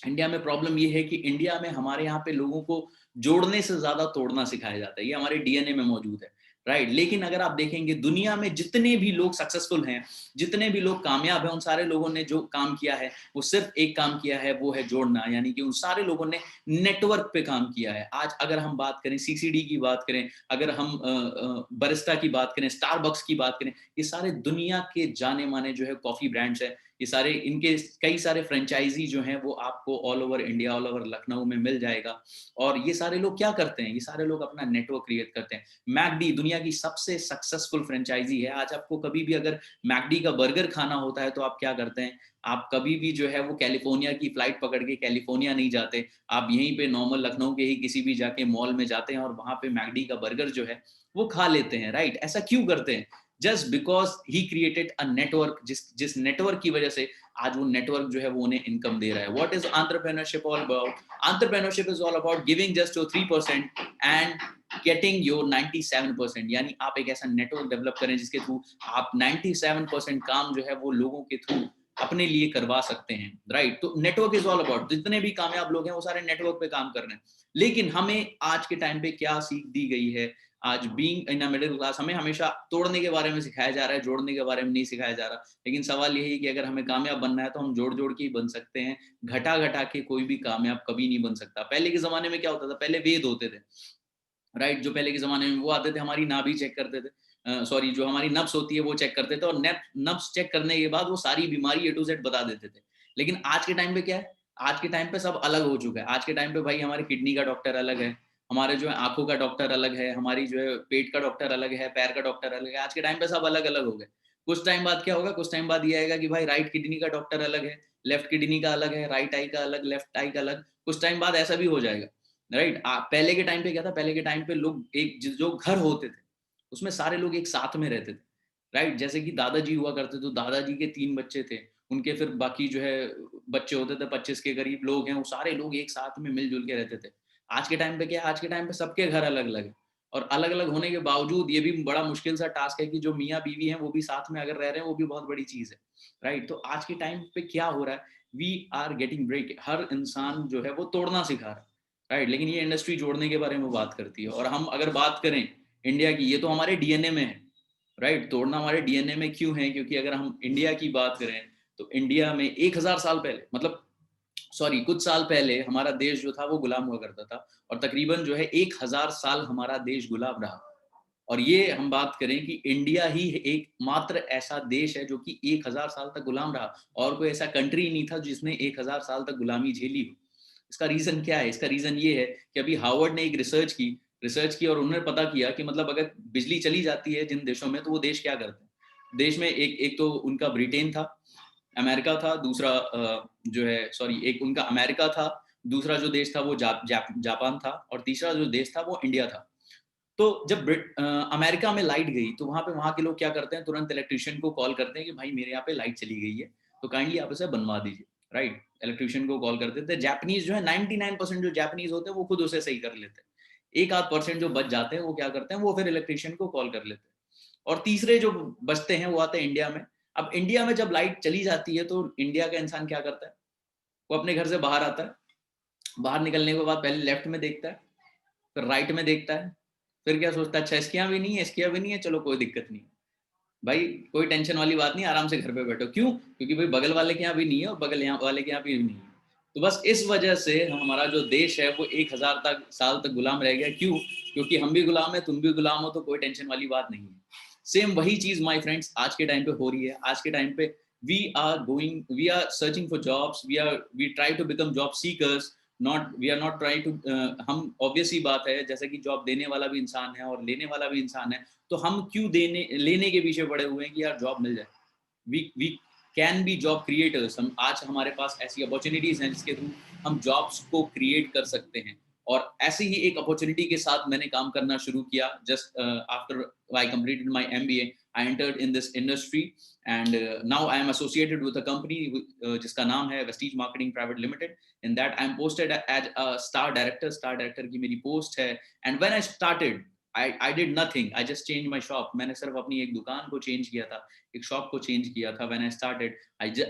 इंडिया में प्रॉब्लम ये है कि इंडिया में हमारे यहाँ पे लोगों को जोड़ने से ज्यादा तोड़ना सिखाया जाता है, ये हमारे डीएनए में मौजूद है, राइट। लेकिन अगर आप देखेंगे दुनिया में जितने भी लोग सक्सेसफुल हैं, जितने भी लोग कामयाब हैं, उन सारे लोगों ने जो काम किया है वो सिर्फ एक काम किया है, वो है जोड़ना। यानी कि उन सारे लोगों ने नेटवर्क पे काम किया है। आज अगर हम बात करें सीसीडी की बात करें, अगर हम बरिस्टा की बात करें, स्टारबक्स की बात करें, ये सारे दुनिया के जाने माने जो है कॉफी ब्रांड्स है, ये सारे, इनके कई सारे फ्रेंचाइजी जो हैं वो आपको all over India, all over Lucknow में मिल जाएगा। और ये सारे लोग क्या करते हैं, ये सारे लोग अपना नेटवर्क क्रिएट करते हैं। मैकडी दुनिया की सबसे सक्सेसफुल फ्रेंचाइजी है। आज आपको कभी भी अगर मैकडी का बर्गर खाना होता है तो आप क्या करते हैं, आप कभी भी जो है वो कैलिफोर्निया की फ्लाइट पकड़ के कैलिफोर्निया नहीं जाते, आप यहीं पे नॉर्मल लखनऊ के ही किसी भी जाके मॉल में जाते हैं और वहां पे मैकडी का बर्गर जो है वो खा लेते हैं, राइट। ऐसा क्यों करते हैं? Just because he created a network, जिस नेटवर्क की वजह से आज वो नेटवर्क जो है वो उन्हें इनकम दे रहा है। What is entrepreneurship all about? Entrepreneurship is all about giving just your 3% and getting your 97%। यानी आप एक ऐसा नेटवर्क डेवलप करें जिसके थ्रू आप 97% काम जो है वो लोगों के थ्रू अपने लिए करवा सकते हैं, राइट। तो नेटवर्क इज ऑल अबाउट, जितने भी कामयाब लोग हैं वो सारे नेटवर्क पे काम कर रहे हैं। लेकिन हमें आज के टाइम पे क्या सीख दी गई है? आज being in a middle class हमें हमेशा तोड़ने के बारे में सिखाया जा रहा है, जोड़ने के बारे में नहीं सिखाया जा रहा। लेकिन सवाल यही है कि अगर हमें कामयाब बनना है तो हम जोड़ जोड़ के ही बन सकते हैं, घटा घटा के कोई भी कामयाब कभी नहीं बन सकता। पहले के जमाने में क्या होता था, पहले वेद होते थे, राइट। जो पहले के जमाने में वो आते थे, हमारी नाभि चेक करते थे, सॉरी जो हमारी नब्स होती है वो चेक करते थे, और नब्स चेक करने के बाद वो सारी बीमारी A to Z बता देते थे। लेकिन आज के टाइम पे क्या है, आज के टाइम पे सब अलग हो चुका है। आज के टाइम पे भाई हमारे किडनी का डॉक्टर अलग है, हमारे जो है आंखों का डॉक्टर अलग है, हमारी जो है पेट का डॉक्टर अलग है, पैर का डॉक्टर अलग है। आज के टाइम पे सब अलग अलग हो गए। कुछ टाइम बाद क्या होगा, कुछ टाइम बाद ये आएगा कि भाई राइट किडनी का डॉक्टर अलग है, लेफ्ट किडनी का अलग है, राइट आई का अलग, लेफ्ट आई का अलग। कुछ टाइम बाद ऐसा भी हो जाएगा, राइट। पहले के टाइम पे क्या था, पहले के टाइम पे लोग एक जो घर होते थे उसमें सारे लोग एक साथ में रहते थे, राइट। जैसे कि दादाजी हुआ करते, तो दादाजी के 3 बच्चे थे, उनके फिर बाकी जो है बच्चे होते थे, 25 के करीब लोग हैं, वो सारे लोग एक साथ में मिलजुल के रहते थे। आज के टाइम पे क्या है, आज के टाइम पे सबके घर अलग अलग है, और अलग अलग होने के बावजूद ये भी बड़ा मुश्किल सा टास्क है कि जो मियाँ बीवी हैं वो भी साथ में अगर रह रहे हैं, वो भी बहुत बड़ी चीज है, राइट। तो आज के टाइम पे क्या हो रहा है, वी आर गेटिंग ब्रेक, हर इंसान जो है वो तोड़ना सिखा रहा है, राइट। लेकिन ये इंडस्ट्री जोड़ने के बारे में बात करती है। और हम अगर बात करें इंडिया की, ये तो हमारे डीएनए में है, राइट। तोड़ना हमारे डीएनए में क्यों है? क्योंकि अगर हम इंडिया की बात करें तो इंडिया में 1000 साल पहले, मतलब सॉरी कुछ साल पहले हमारा देश जो था वो गुलाम हुआ करता था, और तकरीबन जो है 1000 साल हमारा देश गुलाम रहा। और ये हम बात करें कि इंडिया ही एक मात्र ऐसा देश है जो कि 1000 साल तक गुलाम रहा, और कोई ऐसा कंट्री नहीं था जिसने 1000 साल तक गुलामी झेली हो। इसका रीजन क्या है? इसका रीजन ये है कि अभी हार्वर्ड ने एक रिसर्च की और उन्होंने पता किया कि मतलब अगर बिजली चली जाती है जिन देशों में, तो वो देश क्या करते हैं। देश में एक तो उनका ब्रिटेन था, अमेरिका था, दूसरा जो है सॉरी एक उनका अमेरिका था, दूसरा जो देश था वो जापान था, और तीसरा जो देश था वो इंडिया था। तो जब अमेरिका में लाइट गई तो वहां के लोग क्या करते हैं, तुरंत इलेक्ट्रिशियन को कॉल करते हैं कि भाई मेरे यहाँ पे लाइट चली गई है, तो काइंडली आप इसे बनवा दीजिए, राइट। इलेक्ट्रिशियन को कॉल करते थे। जापानीज जो है 99% जो जापानीज होते हैं वो खुद उसे सही कर लेते हैं। 1-8% जो बच जाते हैं वो क्या करते हैं, वो फिर इलेक्ट्रिशियन को कॉल कर लेते हैं। और तीसरे जो बचते हैं वो आते हैं इंडिया में। अब इंडिया में जब लाइट चली जाती है तो इंडिया का इंसान क्या करता है, वो अपने घर से बाहर आता है, बाहर निकलने के बाद पहले लेफ्ट में देखता है, फिर राइट में देखता है, फिर क्या सोचता है, अच्छा इसके यहाँ भी नहीं है, इसके यहाँ भी नहीं है, चलो कोई दिक्कत नहीं है भाई, कोई टेंशन वाली बात नहीं, आराम से घर पे बैठो। क्यों? क्योंकि भाई बगल वाले के यहाँ भी नहीं है और बगल यहाँ वाले के यहाँ भी नहीं है। तो बस इस वजह से हमारा जो देश है वो 1000 साल तक गुलाम रह गया। क्यों? क्योंकि हम भी गुलाम है, तुम भी गुलाम हो, तो कोई टेंशन वाली बात नहीं है। सेम वही चीज माय फ्रेंड्स आज के टाइम पे हो रही है। आज के टाइम पे we are searching for jobs, we try to become job seekers, we are not trying to हम obvious ही बात है, जैसे कि जॉब देने वाला भी इंसान है और लेने वाला भी इंसान है, तो हम क्यों लेने के पीछे पड़े हुए हैं कि यार जॉब मिल जाए. we can be job creators. हम आज हमारे पास ऐसी अपॉर्चुनिटीज हैं जिसके थ्रू हम जॉब्स को क्रिएट कर सकते हैं. और ऐसे ही एक अपॉर्चुनिटी के साथ मैंने काम करना शुरू किया. Just after I completed my MBA, I entered in this industry, and now I am associated with a company जिसका नाम है Vestige Marketing Private Limited. In that I am posted as a star director. Star director की मेरी पोस्ट है. And when I started, I did nothing. I just changed my shop. मैंने सिर्फ अपनी एक दुकान को चेंज किया था, एक शॉप को चेंज किया था. When I started,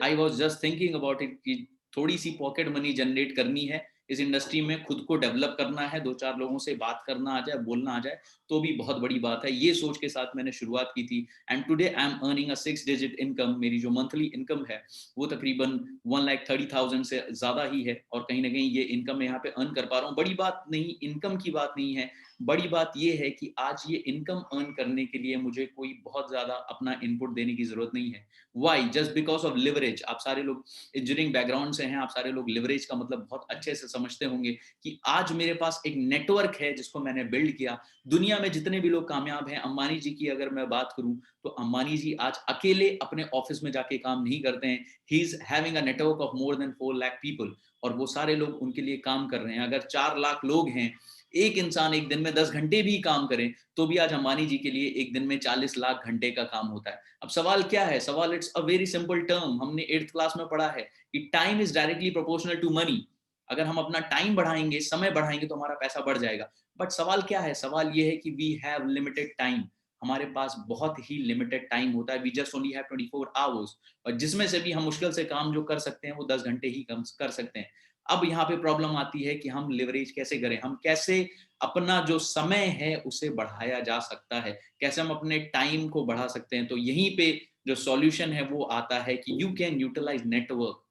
I was just thinking about it कि थोड़ी सी पॉकेट मनी जनरेट करनी है इस इंडस्ट्री में, खुद को डेवलप करना है, 2-4 लोगों से बात करना आ जाए, बोलना आ जाए तो भी बहुत बड़ी बात है. ये सोच के साथ मैंने शुरुआत की थी. And today I am earning a 6 digit income. मेरी जो मंथली इनकम है वो तकरीबन 1,30,000 से ज्यादा ही है. और कहीं ना कहीं ये इनकम मैं यहाँ पे अर्न कर पा रहा हूँ. बड़ी बात नहीं, इनकम की बात नहीं है, बड़ी बात ये है कि आज ये इनकम अर्न करने के लिए मुझे कोई बहुत ज्यादा अपना इनपुट देने की जरूरत नहीं है. Why? Just because of leverage. आप सारे लोग इंजीनियरिंग बैकग्राउंड से हैं, आप सारे लोग लिवरेज का मतलब बहुत अच्छे से समझते होंगे कि आज मेरे पास एक नेटवर्क है जिसको मैंने बिल्ड किया. दुनिया में जितने भी लोग कामयाब हैं, अंबानी जी की अगर मैं बात करूं तो अंबानी जी आज अकेले अपने ऑफिस में जाके काम नहीं करते हैं. He is having a network of more than 4 lakh people, और वो सारे लोग उनके लिए काम कर रहे हैं. अगर 4 लाख लोग हैं, एक इंसान एक दिन में 10 घंटे भी काम करें तो भी आज अंबानी जी के लिए एक दिन में 40 लाख घंटे का काम होता है. अब सवाल क्या है? सवाल, it's a very simple term. हमने 8th क्लास में पढ़ा है कि time is directly proportional to money. अगर हम अपना टाइम बढ़ाएंगे, समय बढ़ाएंगे तो हमारा पैसा बढ़ जाएगा. बट सवाल क्या है? सवाल ये है कि वी हैव लिमिटेड टाइम. हमारे पास बहुत ही लिमिटेड टाइम होता है. We just only have 24 hours, और जिसमें से भी हम मुश्किल से काम जो कर सकते हैं वो 10 घंटे ही कम कर सकते हैं. अब यहाँ पे प्रॉब्लम आती है कि हम लिवरेज कैसे करें, हम कैसे अपना जो समय है उसे बढ़ाया जा सकता है, कैसे हम अपने टाइम को बढ़ा सकते हैं. तो यहीं पे जो सॉल्यूशन है वो आता है कि you can utilize network,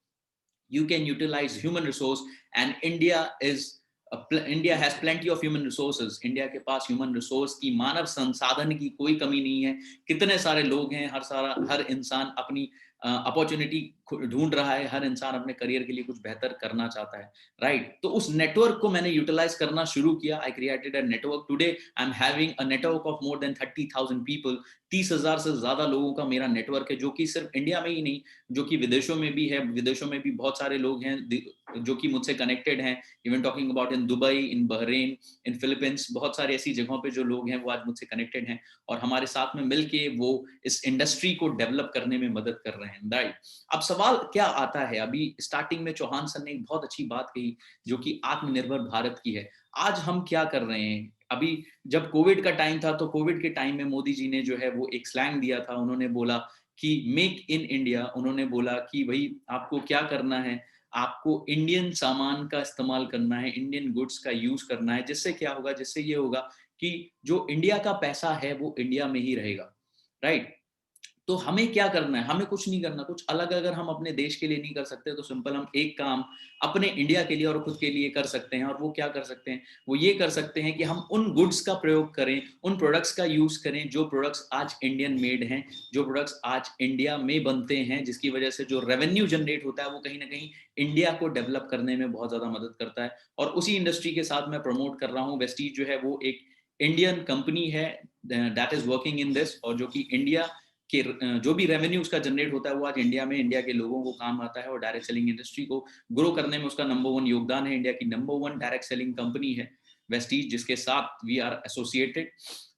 you can utilize human resource, and India has plenty of human resources. India के पास ह्यूमन रिसोर्स की, मानव संसाधन की कोई कमी नहीं है. कितने सारे लोग हैं, हर इंसान अपनी अपॉर्चुनिटी ढूंढ रहा है, हर इंसान अपने करियर के लिए कुछ बेहतर करना चाहता है, राइट? तो उस नेटवर्क को मैंने यूटिलाइज करना शुरू किया. I created a network. Today I am having a network of more than 30,000 people. 30,000 से ज्यादा लोगों का मेरा नेटवर्क है, जो कि सिर्फ इंडिया में ही नहीं, जो कि विदेशों में भी है. विदेशों में भी बहुत सारे लोग हैं जो कि मुझसे कनेक्टेड हैं. Even talking about in Dubai, in Bahrain, in Philippines, बहुत सारी ऐसी जगहों पे जो लोग हैं वो आज मुझसे कनेक्टेड हैं और हमारे साथ में मिलके वो इस इंडस्ट्री को डेवलप करने में मदद कर रहे हैं, राइट? अब सवाल क्या आता है? अभी स्टार्टिंग में चौहान सर ने एक बहुत अच्छी बात कही जो कि आत्मनिर्भर भारत की है. आज हम क्या कर रहे हैं? अभी जब कोविड का टाइम था तो कोविड के टाइम में मोदी जी ने जो है वो एक स्लैंग दिया था. उन्होंने बोला कि मेक इन इंडिया. उन्होंने बोला कि भाई आपको क्या करना है, आपको इंडियन सामान का इस्तेमाल करना है, इंडियन गुड्स का यूज करना है. जिससे क्या होगा? जिससे ये होगा कि जो इंडिया का पैसा है वो इंडिया में ही रहेगा, राइट? तो हमें क्या करना है? हमें कुछ नहीं करना. कुछ अलग अगर हम अपने देश के लिए नहीं कर सकते तो सिंपल हम एक काम अपने इंडिया के लिए और खुद के लिए कर सकते हैं. और वो क्या कर सकते हैं? वो ये कर सकते हैं कि हम उन गुड्स का प्रयोग करें, उन प्रोडक्ट्स का यूज करें जो प्रोडक्ट्स आज इंडियन मेड हैं, जो प्रोडक्ट्स आज इंडिया में बनते हैं, जिसकी वजह से जो रेवेन्यू जनरेट होता है वो कहीं ना कहीं इंडिया को डेवलप करने में बहुत ज्यादा मदद करता है. और उसी इंडस्ट्री के साथ मैं प्रमोट कर रहा हूँ. वेस्टीज जो है वो एक इंडियन कंपनी है that is working in this, और जो कि इंडिया कि जो भी रेवेन्यू उसका जनरेट होता है वो आज इंडिया में इंडिया के लोगों को काम आता है. और डायरेक्ट सेलिंग इंडस्ट्री को ग्रो करने में उसका नंबर 1 योगदान है. इंडिया की नंबर 1 डायरेक्ट सेलिंग कंपनी है वेस्टीज, जिसके साथ we are associated.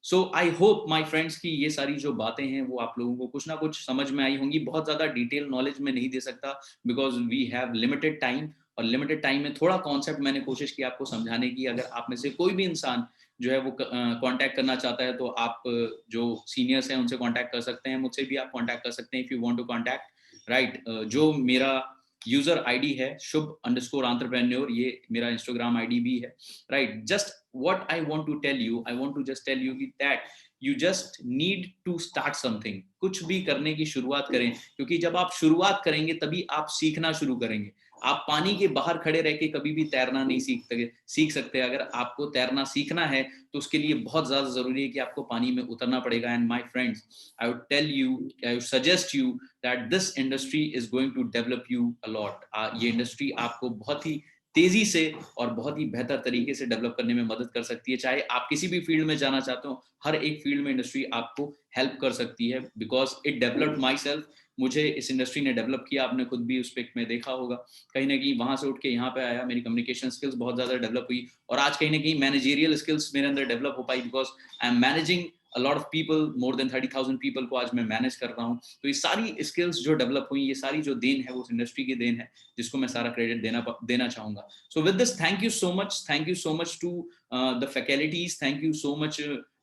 So I hope my friends की ये सारी जो बातें हैं वो आप लोगों को कुछ ना कुछ समझ में आई होंगी. बहुत ज्यादा डिटेल नॉलेज में नहीं दे सकता because we have limited time, और लिमिटेड टाइम में थोड़ा कॉन्सेप्ट मैंने कोशिश की आपको समझाने की. अगर आप में से कोई भी इंसान जो है वो कांटेक्ट करना चाहता है तो आप जो सीनियर्स हैं उनसे कांटेक्ट कर सकते हैं. मुझसे भी आप कांटेक्ट कर सकते हैं if you want to contact, right? जो मेरा यूजर आईडी है शुभ_entrepreneur, ये मेरा इंस्टाग्राम आईडी भी है, right? Just what I want to tell you, I want to just tell you that you just need to start something. कुछ भी करने की शुरुआत करें, क्योंकि जब आप शुरुआत करेंगे तभी आप सीखना शुरू करेंगे. आप पानी के बाहर खड़े रह के कभी भी तैरना नहीं सीख सकते। अगर आपको तैरना सीखना है तो उसके लिए बहुत ज्यादा जरूरी है कि आपको पानी में उतरना पड़ेगा। And my friends, I would tell you, I would suggest you that this industry is going to develop you a lot. ये इंडस्ट्री आपको बहुत ही तेजी से और बहुत ही बेहतर तरीके से डेवलप करने में मदद कर सकती है। चाहे आप किसी भी फील्ड में जाना चाहते हो, हर एक फील्ड में इंडस्ट्री आपको हेल्प कर सकती है, because it developed my self. मुझे इस इंडस्ट्री ने डेवलप किया, आपने खुद भी उस पिक में देखा होगा। कहीं ना कहीं वहां से उठ के यहाँ पे आया, मेरी कम्युनिकेशन स्किल्स बहुत ज्यादा डेवलप हुई, और आज कहीं ना कहीं मैनेजरियल स्किल्स मेरे अंदर डेवलप हो पाई, because I am managing a lot of people, more than 30,000 people को आज मैं मैनेज कर रहा हूँ। तो ये सारी स्किल्स जो डेवलप हुई, ये सारी जो देन है वो उस इंडस्ट्री की देन है, जिसको मैं सारा क्रेडिट देना चाहूंगा। So with this, thank you so much to the faculties, thank you so much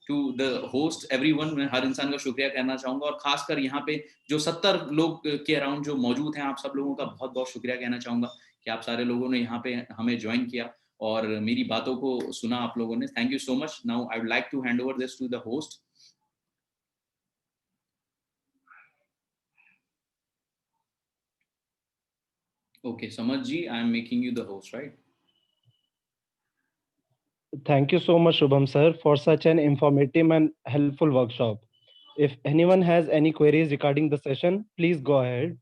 to the host, everyone. मैं हर इंसान का शुक्रिया कहना चाहूंगा, और खासकर यहाँ पे जो 70 लोग के अराउंड जो मौजूद हैं, आप सब लोगों का बहुत बहुत शुक्रिया कहना चाहूंगा कि आप सारे लोगों ने यहाँ पे हमें ज्वाइन किया और मेरी बातों को सुना आप लोगों ने। Thank you so much. Now I would like to hand over this to the host. Okay, Samad ji, I am making you the host, right? Thank you so much, Shubham sir, for such an informative and helpful workshop. If anyone has any queries regarding the session, please go ahead.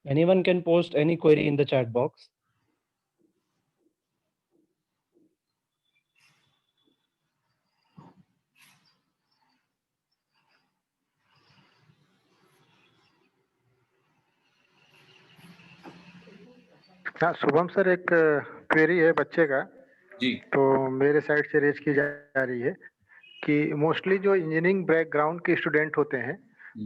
Anyone can post any query in the chat box. हाँ शुभम सर, एक क्वेरी है बच्चे का जी। तो मेरे साइड से रेज की जा रही है कि मोस्टली जो इंजीनियरिंग बैकग्राउंड के स्टूडेंट होते हैं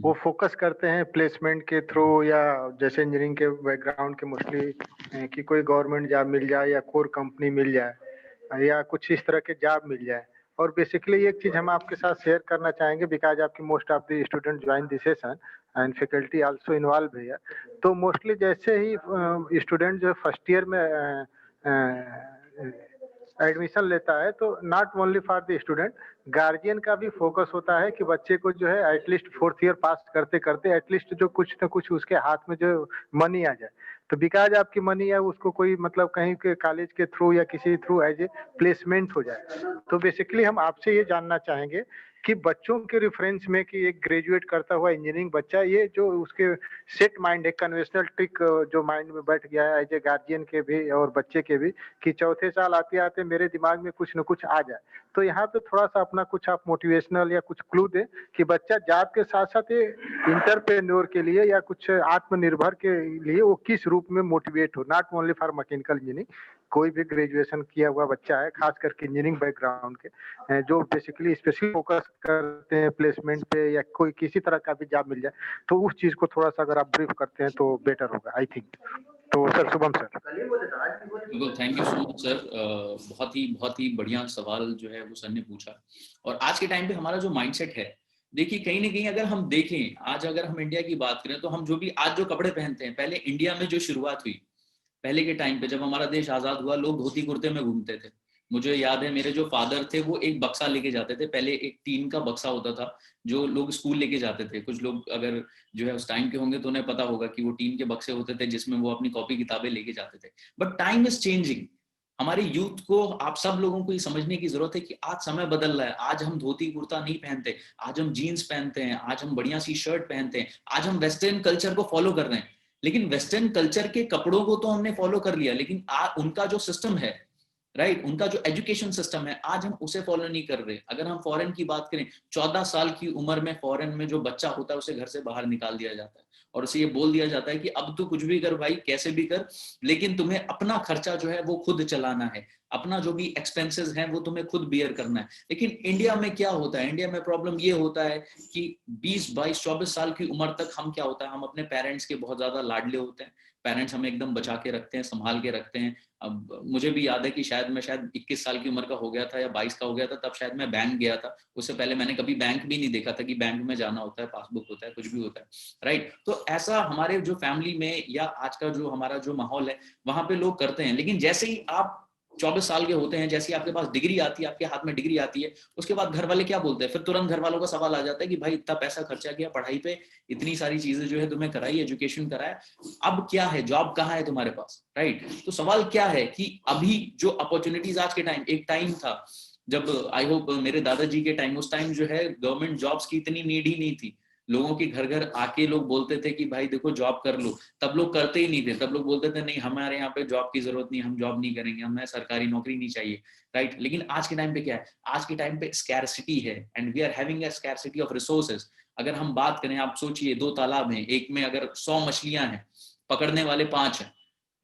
वो फोकस करते हैं प्लेसमेंट के थ्रू, या जैसे इंजीनियरिंग के बैकग्राउंड के मोस्टली कि कोई गवर्नमेंट जॉब मिल जाए या कोर कंपनी मिल जाए या कुछ इस तरह के जॉब मिल जाए। और बेसिकली एक चीज हम आपके साथ शेयर करना चाहेंगे, बिकॉज आपकी most of the student join this session and faculty also involve है। तो मोस्टली जैसे ही स्टूडेंट जो फर्स्ट ईयर में एडमिशन लेता है तो not only for the student, guardian का भी फोकस होता है कि बच्चे को जो है एटलीस्ट 4th ईयर पास करते करते एटलीस्ट जो कुछ न कुछ उसके हाथ में जो मनी आ जाए। तो बिकॉज आपकी मनी है उसको कोई मतलब कहीं के कॉलेज के थ्रू या किसी थ्रू एज ए प्लेसमेंट हो जाए। तो बेसिकली हम आपसे ये जानना चाहेंगे कि बच्चों के रेफरेंस में कि एक ग्रेजुएट करता हुआ इंजीनियरिंग बच्चा, ये जो उसके सेट माइंड है, कन्वेंशनल ट्रिक जो माइंड में बैठ गया है एज ए गार्जियन के भी और बच्चे के भी, कि चौथे साल आते आते मेरे दिमाग में कुछ न कुछ आ जाए। तो यहाँ पे थोड़ा सा अपना कुछ आप मोटिवेशनल या कुछ क्लू दें कि बच्चा जॉब के साथ साथ ये इंटरप्रेन्योर के लिए या कुछ आत्मनिर्भर के लिए वो किस रूप में मोटिवेट हो, not only for mechanical engineering. कोई भी ग्रेजुएशन किया हुआ बच्चा है, खास करके इंजीनियरिंग बैकग्राउंड के, जो बेसिकली स्पेशली फोकस करते हैं प्लेसमेंट पे या कोई किसी तरह का भी जॉब मिल जाए, तो उस चीज को थोड़ा सा अगर आप ब्रीफ करते हैं तो बेटर होगा आई थिंक। तो सर शुभम सर। बिल्कुल, thank you so much sir. बहुत ही बढ़िया सवाल जो है वो सर ने पूछा। और आज के टाइम पे हमारा जो माइंडसेट है, देखिए कहीं ना कहीं अगर हम देखें, आज अगर हम इंडिया की बात करें तो हम जो भी आज जो कपड़े पहनते हैं, पहले इंडिया में जो शुरुआत हुई, पहले के टाइम पे जब हमारा देश आजाद हुआ, लोग धोती कुर्ते में घूमते थे। मुझे याद है मेरे जो फादर थे वो एक बक्सा लेके जाते थे, पहले एक टीन का बक्सा होता था जो लोग स्कूल लेके जाते थे। कुछ लोग अगर जो है उस टाइम के होंगे तो उन्हें पता होगा कि वो टीन के बक्से होते थे जिसमें वो अपनी कॉपी किताबें लेके जाते थे। But time is changing. हमारे यूथ को, आप सब लोगों को ये समझने की जरूरत है कि आज समय बदल रहा है। आज हम धोती कुर्ता नहीं पहनते, आज हम जीन्स पहनते हैं, आज हम बढ़िया सी शर्ट पहनते हैं, आज हम वेस्टर्न कल्चर को फॉलो कर रहे हैं। लेकिन वेस्टर्न कल्चर के कपड़ों को तो हमने फॉलो कर लिया, लेकिन उनका जो सिस्टम है, राइट, उनका जो एजुकेशन सिस्टम है, आज हम उसे फॉलो नहीं कर रहे। अगर हम फॉरेन की बात करें, 14 साल की उम्र में फॉरेन में जो बच्चा होता है उसे घर से बाहर निकाल दिया जाता है और उसे ये बोल दिया जाता है कि अब तू कुछ भी कर भाई, कैसे भी कर, लेकिन तुम्हें अपना खर्चा जो है वो खुद चलाना है, अपना जो भी एक्सपेंसेस हैं वो तुम्हें खुद बियर करना है। लेकिन इंडिया में क्या होता है, इंडिया में प्रॉब्लम ये होता है कि 20, 22, 24 साल की उम्र तक हम क्या होता है, हम अपने पेरेंट्स के बहुत ज्यादा लाडले होते हैं। पेरेंट्स हमें एकदम बचा के रखते हैं, संभाल के रखते हैं। अब मुझे भी याद है कि मैं शायद 21 साल की उम्र का हो गया था या 22 का हो गया था, तब शायद मैं बैंक गया था। उससे पहले मैंने कभी बैंक भी नहीं देखा था कि बैंक में जाना होता है, पासबुक होता है, कुछ भी होता है, राइट। तो ऐसा हमारे जो फैमिली में या आज का जो हमारा जो माहौल है वहां पे लोग करते हैं। लेकिन जैसे ही आप 24 साल के होते हैं, जैसे आपके पास डिग्री आती है, आपके हाथ में डिग्री आती है, उसके बाद घर वाले क्या बोलते हैं, फिर तुरंत घर वालों का सवाल आ जाता है कि भाई इतना पैसा खर्चा किया पढ़ाई पे, इतनी सारी चीजें जो है तुम्हें कराई, एजुकेशन कराया, अब क्या है, जॉब कहाँ है तुम्हारे पास, राइट। तो सवाल क्या है कि अभी जो अपॉर्चुनिटीज आज के टाइम, एक टाइम था जब आई होप मेरे दादाजी के टाइम, उस टाइम जो है गवर्नमेंट जॉब्स की इतनी नीड ही नहीं थी। लोगों के घर घर आके लोग बोलते थे कि भाई देखो जॉब कर लो, तब लोग करते ही नहीं थे, तब लोग बोलते थे नहीं हमारे यहाँ पे जॉब की जरूरत नहीं, हम जॉब नहीं करेंगे, हमें सरकारी नौकरी नहीं चाहिए, राइट। लेकिन आज के टाइम पे क्या है, आज के टाइम पे स्कैरसिटी है and we are having a scarcity of resources. अगर हम बात करें, आप सोचिए 2 तालाब हैं, एक में अगर 100 मछलियां हैं, पकड़ने वाले 5 हैं,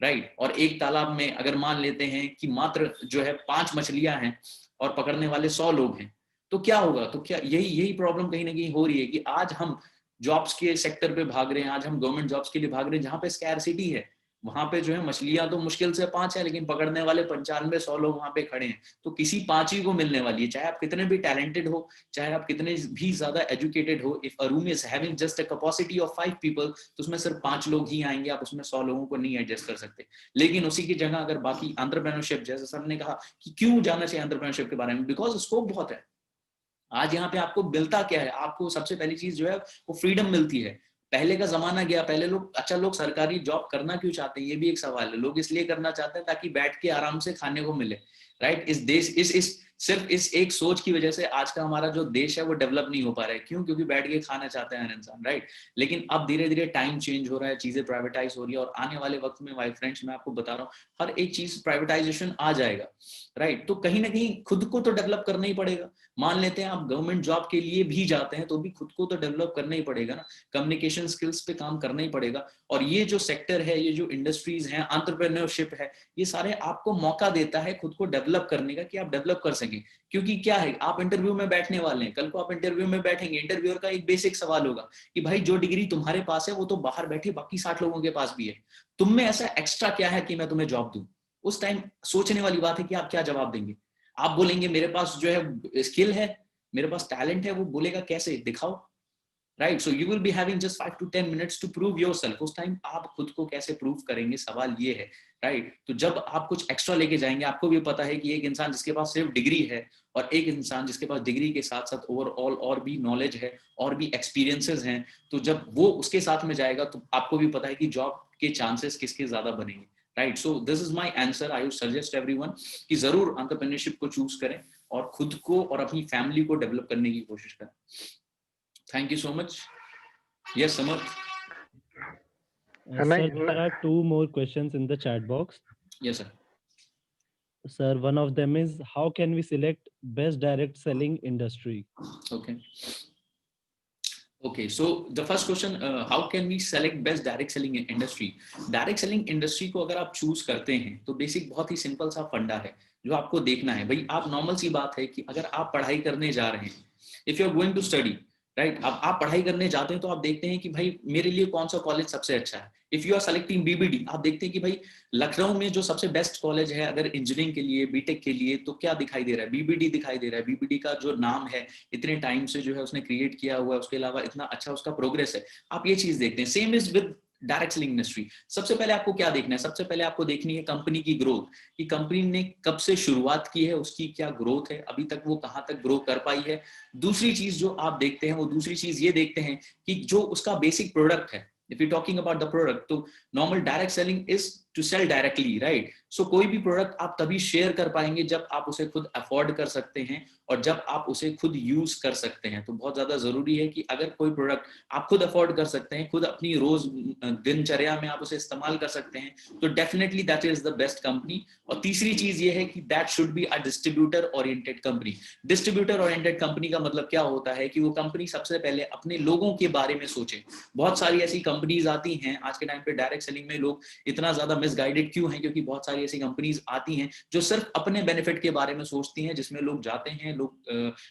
राइट, और एक तालाब में अगर मान लेते हैं कि मात्र जो है 5 मछलियां हैं और पकड़ने वाले 100 लोग हैं, तो क्या होगा, तो क्या यही प्रॉब्लम कहीं ना कहीं हो रही है कि आज हम जॉब्स के सेक्टर पे भाग रहे हैं, आज हम गवर्नमेंट जॉब्स के लिए भाग रहे हैं जहां पे स्कैरसिटी है, वहां पे जो है मछलियां तो मुश्किल से 5 है, लेकिन पकड़ने वाले 95-100 लोग वहां पे खड़े हैं, तो किसी 5 ही को मिलने वाली है, चाहे आप कितने भी टैलेंटेड हो, चाहे आप कितने भी ज्यादा एजुकेटेड हो। If a room is having just a capacity of 5 people, तो उसमें सिर्फ 5 लोग ही आएंगे, आप उसमें 100 लोगों को नहीं एडजस्ट कर सकते। लेकिन उसी की जगह अगर बाकी एंटरप्रेन्योरशिप, जैसे सर ने कहा कि क्यों जाना चाहिए एंटरप्रेन्योरशिप के बारे में, बिकॉज स्कोप बहुत है। आज यहाँ पे आपको मिलता क्या है, आपको सबसे पहली चीज जो है वो फ्रीडम मिलती है। पहले का जमाना गया, पहले लोग, अच्छा लोग सरकारी जॉब करना क्यों चाहते हैं, ये भी एक सवाल है। लोग इसलिए करना चाहते हैं ताकि बैठ के आराम से खाने को मिले, राइट। इस देश इस सिर्फ इस एक सोच की वजह से आज का हमारा जो देश है वो डेवलप नहीं हो पा रहा है। क्यों? क्योंकि बैठ के खाना चाहते हैं हर इंसान, राइट। लेकिन अब धीरे धीरे टाइम चेंज हो रहा है, चीजें प्राइवेटाइज हो रही है, और आने वाले वक्त में माय फ्रेंड्स मैं आपको बता रहा हूँ हर एक चीज प्राइवेटाइजेशन आ जाएगा, राइट। तो कहीं ना कहीं खुद को तो डेवलप करना ही पड़ेगा। मान लेते हैं आप गवर्नमेंट जॉब के लिए भी जाते हैं तो भी खुद को तो डेवलप करना ही पड़ेगा ना, कम्युनिकेशन स्किल्स पे काम करना ही पड़ेगा। और ये जो सेक्टर है, ये जो इंडस्ट्रीज हैं, एंटरप्रेन्योरशिप है, ये सारे आपको मौका देता है खुद को डेवलप करने का, कि आप डेवलप कर सकें। क्योंकि क्या है, आप इंटरव्यू में बैठने वाले हैं, कल को आप इंटरव्यू में बैठेंगे, इंटरव्यूअर का एक बेसिक सवाल होगा कि भाई जो डिग्री तुम्हारे पास है वो तो बाहर बैठे बाकी 60 लोगों के पास भी है, तुम में ऐसा एक्स्ट्रा क्या है कि मैं तुम्हें जॉब दूं। उस टाइम सोचने वाली बात है कि आप क्या जवाब देंगे। आप बोलेंगे मेरे पास जो है स्किल है, मेरे पास टैलेंट है, वो बोलेगा कैसे, दिखाओ, right. So you will be having just 5 to 10 minutes to prove yourself. उस टाइम आप खुद को कैसे प्रूव करेंगे, सवाल ये है, राइट। तो जब आप कुछ एक्स्ट्रा लेके जाएंगे, आपको भी पता है कि एक इंसान जिसके पास सिर्फ डिग्री है और एक इंसान जिसके पास डिग्री के साथ साथ ओवरऑल और भी नॉलेज है और भी एक्सपीरियंसेस हैं, तो जब वो उसके साथ में जाएगा तो आपको भी पता है कि जॉब के चांसेस किसके ज्यादा बनेंगे, right. So this is my answer. I would suggest everyone कि जरूर एंटरप्रेन्योरशिप को चूज करें और खुद को और अपनी फैमिली को डेवलप करने की कोशिश करें। Thank you so much. Yes summer. Sir, there are 2 more questions in the chat box. Yes sir. Sir, one of them is how can we select best direct selling industry? Okay, so the first question, how can we select best direct selling industry? Direct selling industry को अगर आप चूज करते हैं तो बेसिक बहुत ही सिंपल सा फंडा है जो आपको देखना है। भाई आप, नॉर्मल सी बात है कि अगर आप पढ़ाई करने जा रहे हैं, if you are going to study, right, अब आप पढ़ाई करने जाते हैं तो आप देखते हैं कि भाई मेरे लिए कौन सा कॉलेज सबसे अच्छा है। If you are selecting BBD, आप देखते हैं कि भाई लखनऊ में जो सबसे बेस्ट कॉलेज है अगर इंजीनियरिंग के लिए, बीटेक के लिए, तो क्या दिखाई दे रहा है, बीबीडी दिखाई दे रहा है। बीबीडी का जो नाम है, इतने टाइम से जो है उसने क्रिएट किया हुआ है, उसके अलावा इतना अच्छा उसका प्रोग्रेस है, आप ये चीज देखते हैं। Same is with direct selling industry. सबसे पहले आपको क्या देखना है, सबसे पहले आपको देखनी है कंपनी की ग्रोथ, कि कंपनी ने कब से शुरुआत की है, उसकी क्या ग्रोथ है, अभी तक वो कहां तक ग्रो कर पाई है। दूसरी चीज जो आप देखते हैं, वो दूसरी चीज ये देखते हैं कि जो उसका बेसिक प्रोडक्ट है, if you're talking about the product, तो normal direct selling is to sell directly, right? So कोई भी प्रोडक्ट आप तभी शेयर कर पाएंगे जब आप उसे खुद अफोर्ड कर सकते हैं और जब आप उसे खुद यूज कर सकते हैं। तो बहुत ज्यादा जरूरी है कि अगर कोई प्रोडक्ट आप खुद अफोर्ड कर सकते हैं, खुद अपनी रोज दिनचर्या में आप उसे इस्तेमाल कर सकते हैं, तो definitely that is the best company. और तीसरी चीज ये है कि that should be a distributor oriented company. Distributor oriented company का मतलब क्या होता है कि वो कंपनी सबसे पहले अपने लोगों के बारे में सोचे। बहुत सारी ऐसी कंपनीज आती हैं आज के टाइम पे, डायरेक्ट सेलिंग में लोग इतना ज्यादा मिसगाइडेड क्यों हैं, क्योंकि बहुत सारी ऐसी कंपनीज आती हैं जो सिर्फ अपने बेनिफिट के बारे में सोचती हैं, जिसमें लोग जाते हैं, लोग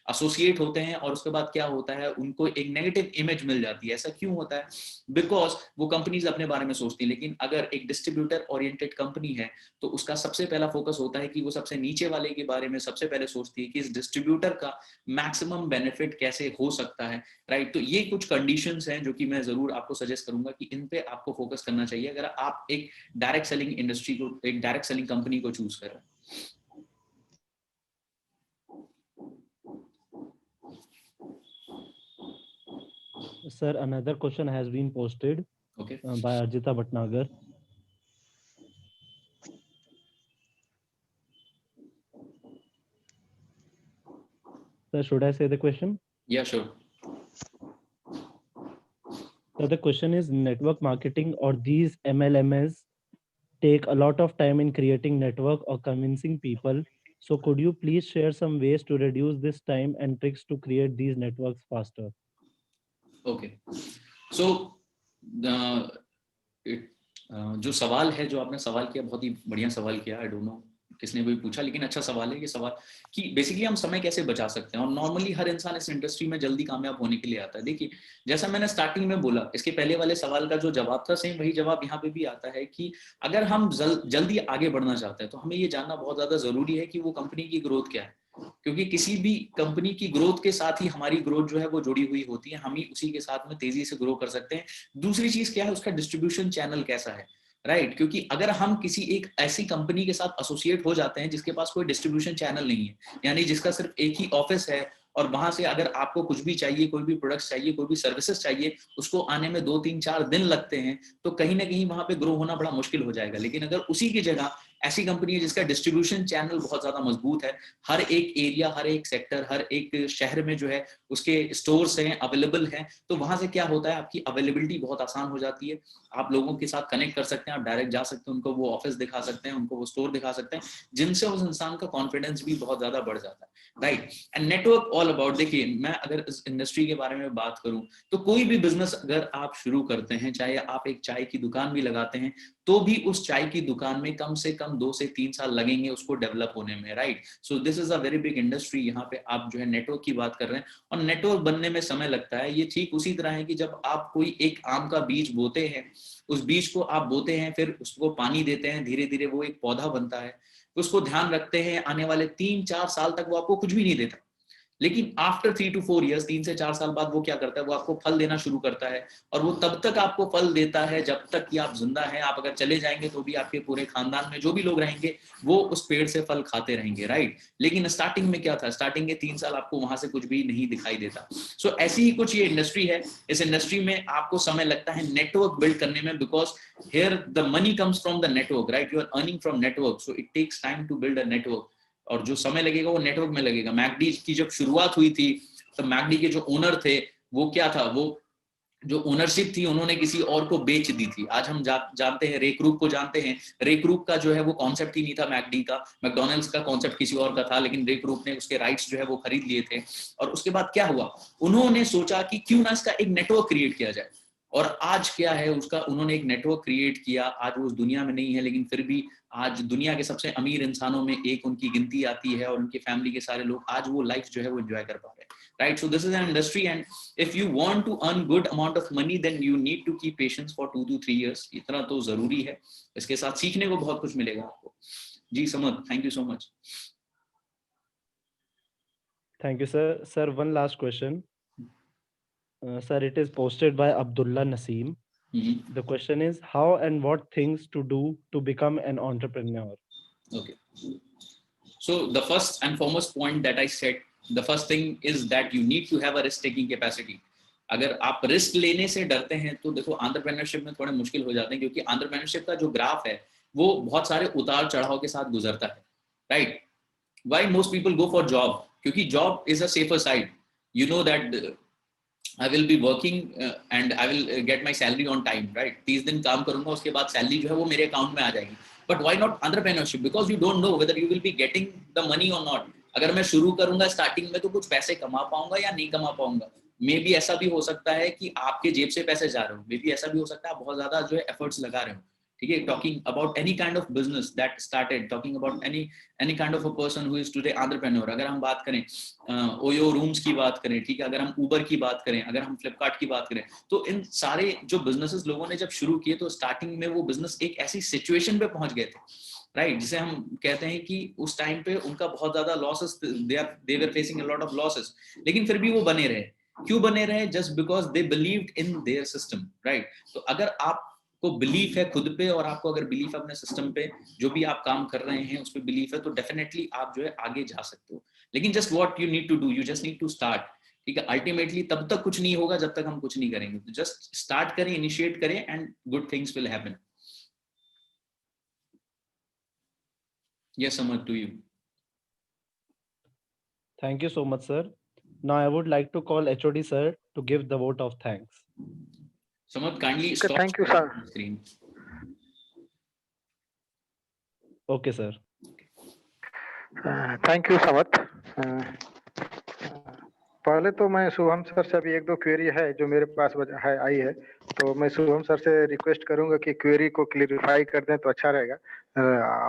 एसोसिएट होते हैं और उसके बाद क्या होता है, उनको एक नेगेटिव इमेज मिल जाती है। ऐसा क्यों होता है? बिकॉज वो कंपनीज अपने बारे में सोचती हैं। लेकिन अगर एक डिस्ट्रीब्यूटर ओरिएंटेड कंपनी है तो उसका सबसे पहला फोकस होता है कि वो सबसे नीचे वाले के बारे में सबसे पहले सोचती है कि इस डिस्ट्रीब्यूटर का मैक्सिमम बेनिफिट कैसे हो सकता है, राइट। तो ये कुछ कंडीशंस हैं जो कि मैं जरूर आपको सजेस्ट करूंगा कि इन पे आपको फोकस करना चाहिए अगर आप एक डायरेक्ट सेलिंग इंडस्ट्री को, एक डायरेक्ट सेलिंग कंपनी को चूज कर रहे हैं। Sir, another question has been posted Okay. by Arjita Bhatnagar. Sir, should I say the question? Yeah, sure. So the question is, network marketing or these MLMs take a lot of time in creating network or convincing people. So could you please share some ways to reduce this time and tricks to create these networks faster? Okay. So जो सवाल है, जो आपने सवाल किया, बहुत ही बढ़िया सवाल किया. आई डोंट नो किसने भी पूछा, लेकिन अच्छा सवाल है ये सवाल कि बेसिकली हम समय कैसे बचा सकते हैं. और नॉर्मली हर इंसान इस इंडस्ट्री में जल्दी कामयाब होने के लिए आता है. देखिए, जैसा मैंने स्टार्टिंग में बोला, इसके पहले वाले सवाल का जो जवाब था, सेम वही जवाब यहाँ पे भी आता है कि अगर हम जल्दी आगे बढ़ना चाहते हैं तो हमें ये जानना बहुत ज्यादा जरूरी है कि वो कंपनी की ग्रोथ क्या है. क्योंकि किसी भी कंपनी की ग्रोथ के साथ ही हमारी ग्रोथ जो है वो जुड़ी हुई होती है. हम ही उसी के साथ में तेजी से ग्रो कर सकते हैं. दूसरी चीज क्या है, उसका डिस्ट्रीब्यूशन चैनल कैसा है, राइट. क्योंकि अगर हम किसी एक ऐसी कंपनी के साथ एसोसिएट हो जाते हैं जिसके पास कोई डिस्ट्रीब्यूशन चैनल नहीं है, यानी जिसका सिर्फ एक ही ऑफिस है और वहां से अगर आपको कुछ भी चाहिए, कोई भी प्रोडक्ट्स चाहिए, कोई भी सर्विसेज चाहिए, उसको आने में 2-3-4 दिन लगते हैं, तो कहीं ना कहीं वहां पे ग्रो होना बड़ा मुश्किल हो जाएगा. लेकिन अगर उसी की जगह ऐसी कंपनी है जिसका डिस्ट्रीब्यूशन चैनल बहुत ज्यादा मजबूत है, हर एक एरिया, हर एक सेक्टर, हर एक शहर में जो है उसके स्टोर्स हैं, अवेलेबल हैं, तो वहां से क्या होता है, आपकी अवेलेबिलिटी बहुत आसान हो जाती है. आप लोगों के साथ कनेक्ट कर सकते हैं, आप डायरेक्ट जा सकते हैं, उनको वो ऑफिस दिखा सकते हैं, उनको वो स्टोर दिखा सकते हैं, जिनसे उस इंसान का कॉन्फिडेंस भी बहुत ज्यादा बढ़ जाता है, right. And network all about, देखिए मैं अगर इस इंडस्ट्री के बारे में बात करूं तो कोई भी बिजनेस अगर आप शुरू करते हैं, चाहे आप एक चाय की दुकान भी लगाते हैं, तो भी उस चाय की दुकान में कम से कम 2 से 3 साल लगेंगे उसको डेवलप होने में, right. So this is a very big industry. यहाँ पे आप जो है नेटवर्क की बात कर रहे हैं और नेटवर्क बनने में समय लगता है. ये ठीक उसी तरह है कि जब आप कोई एक आम का बीज बोते हैं, उस बीज को आप बोते हैं, फिर उसको पानी देते हैं, धीरे धीरे वो एक पौधा बनता है, उसको ध्यान रखते हैं, आने वाले 3-4 साल तक वो आपको कुछ भी नहीं देता. लेकिन आफ्टर 3 to 4 years, 3 से 4 साल बाद वो क्या करता है, वो आपको फल देना शुरू करता है. और वो तब तक आपको फल देता है जब तक कि आप जिंदा हैं. आप अगर चले जाएंगे तो भी आपके पूरे खानदान में जो भी लोग रहेंगे वो उस पेड़ से फल खाते रहेंगे, राइट. लेकिन स्टार्टिंग में क्या था, स्टार्टिंग के 3 साल आपको वहां से कुछ भी नहीं दिखाई देता. सो ऐसी ही कुछ ये इंडस्ट्री है. इस इंडस्ट्री में आपको समय लगता है नेटवर्क बिल्ड करने में, because here the money comes from the network, right. You are earning from network, so it takes time to build a network. और जो समय लगेगा वो नेटवर्क में लगेगा. मैकडी की जब शुरुआत हुई थी तो मैकडी के जो ओनर थे वो क्या था, वो जो ओनरशिप थी उन्होंने किसी और को बेच दी थी. आज हम जानते हैं, रे क्रूक को जानते हैं. रे क्रूक का जो है वो कॉन्सेप्ट ही नहीं था मैकडी का, मैकडॉनल्ड्स का कॉन्सेप्ट किसी और का था, लेकिन रे क्रूक ने उसके राइट्स जो है वो खरीद लिए थे. और उसके बाद क्या हुआ, उन्होंने सोचा कि क्यों ना इसका एक नेटवर्क क्रिएट किया जाए. और आज क्या है उसका, उन्होंने एक नेटवर्क क्रिएट किया. आज वो उस दुनिया में नहीं है, लेकिन फिर भी आज दुनिया के सबसे अमीर इंसानों में एक उनकी गिनती आती है और उनकी फैमिली के सारे लोग आज वो लाइफ जो है वो एंजॉय कर पा रहे हैं, right. So this is an industry and if you want to earn good amount of money then you need to keep patience for 2 to 3 years. इतना तो जरूरी है. इसके साथ सीखने को बहुत कुछ मिलेगा आपको. जी Samad, thank you so much. Thank you, sir. Sir, one last question. Sir, it is posted by Abdullah Naseem. The question is, how and what things to do to become an entrepreneur? Okay. So the first and foremost point that I said, the first thing is that you need to have a risk taking capacity. अगर आप रिस्क लेने से डरते हैं तो देखो एंटरप्रेन्योरशिप में थोड़े मुश्किल हो जाते हैं, क्योंकि एंटरप्रेन्योरशिप का जो ग्राफ है वो बहुत सारे उतार चढ़ाव के साथ गुजरता है, right. Why most people go for job, क्योंकि job is a safer side. You know that I will be working and I will get my salary on time, right. 30 दिन काम करूंगा, उसके बाद सैलरी जो है वो मेरे अकाउंट में आ जाएगी. But why not entrepreneurship? Because you don't know whether you will be getting the money or not. अगर मैं शुरू करूंगा स्टार्टिंग में तो कुछ पैसे कमा पाऊंगा या नहीं कमा पाऊंगा. मे बी ऐसा भी हो सकता है कि आपके जेब से पैसे जा रहे हो, मे बी ऐसा भी हो सकता है आप बहुत ज्यादा जो है एफर्ट्स लगा रहे हो, ठीक है. Talking about any kind of business that started, talking about any kind of a person who is today entrepreneur. अगर हम बात करें ओयो रूम्स की बात करें, ठीक है, अगर हम उबर की बात करें, अगर हम फ्लिपकार्ट की बात करें, तो इन सारे जो बिजनेसेस लोगों ने जब शुरू किए तो स्टार्टिंग में वो बिजनेस एक ऐसी सिचुएशन पे पहुंच गए थे, राइट, जिसे हम कहते हैं कि उस टाइम पे उनका बहुत ज्यादा losses, they were facing a lot of losses, लेकिन फिर भी वो बने रहे. क्यों बने रहे? Just because they believed in their system, right. तो अगर आपको बिलीफ है खुद पे और आपको अगर बिलीफ है अपने सिस्टम पे, जो भी आप काम कर रहे हैं उस पर बिलीफ है, तो डेफिनेटली आप जो है आगे जा सकते हो. लेकिन just what you need to do, you just need to start, ठीक है, अल्टीमेटली तब तक कुछ नहीं होगा जब तक हम कुछ नहीं करेंगे। तो जस्ट स्टार्ट करें, इनिशिएट करें and good things will happen. Yes, Samad, to you. Thank you so much, sir. Now I would like to call HOD sir to give the vote of thanks. Samad, kindly Okay, stop thank you, sir. the screen. Okay, sir. Thank you समत। पहले तो मैं शुभम सर से अभी एक दो क्वेरी है जो मेरे पास है आई है, तो मैं शुभम सर से रिक्वेस्ट करूंगा कि क्वेरी को क्लियरिफाई कर दें तो अच्छा रहेगा।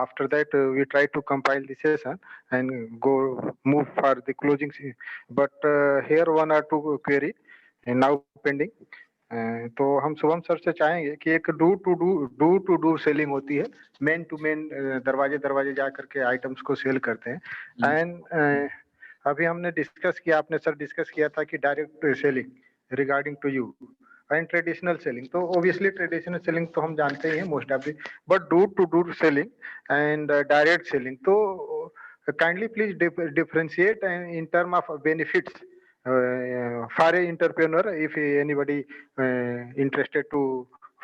After that we try to compile the session and go move for the closing, but here one or two query now pending. तो हम शुभम सर से चाहेंगे कि एक डू टू डू सेलिंग होती है, मेन टू मेन दरवाजे दरवाजे जा करके आइटम्स को सेल करते हैं। एंड अभी हमने डिस्कस किया, आपने सर डिस्कस किया था कि direct selling regarding to you and traditional selling. तो ऑब्वियसली ट्रेडिशनल सेलिंग तो हम जानते ही हैं most of the, but door selling and direct selling, तो kindly please differentiate in term of benefits for a entrepreneur if anybody interested to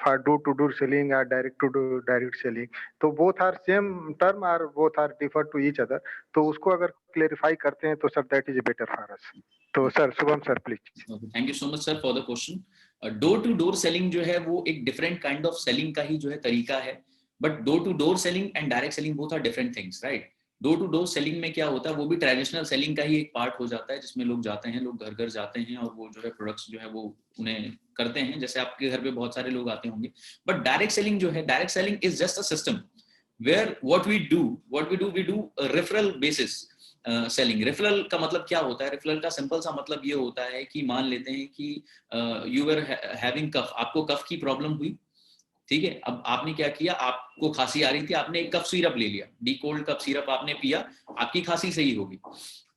for do to do selling or direct to do direct selling, तो both are same term or both are differ to each other, तो उसको अगर क्लेरिफाई करते हैं तो sir that is better for us. तो sir Shubham sir please. Thank you so much sir for the question. Door to door selling जो है वो एक डिफरेंट काइंड ऑफ सेलिंग का ही जो है तरीका है, but door to door selling and direct selling both are different things, right. Door to door selling में क्या होता है, वो भी ट्रेडिशनल सेलिंग का ही एक पार्ट हो जाता है, जिसमें लोग जाते हैं, लोग घर घर जाते हैं और वो जो है प्रोडक्ट्स जो है वो उन्हें करते हैं, जैसे आपके घर पे बहुत सारे लोग आते होंगे। बट डायरेक्ट सेलिंग जो है, direct selling is just a system where what we do referral basis selling. Referral का मतलब क्या होता है? रेफरल का सिंपल सा मतलब ये होता है कि मान लेते हैं कि यू वर हैविंग कफ, आपको कफ की प्रॉब्लम हुई, ठीक है। अब आपने क्या किया, आपको खांसी आ रही थी, आपने एक कफ सिरप ले लिया, डी कोल्ड कफ सिरप आपने पिया, आपकी खांसी सही होगी,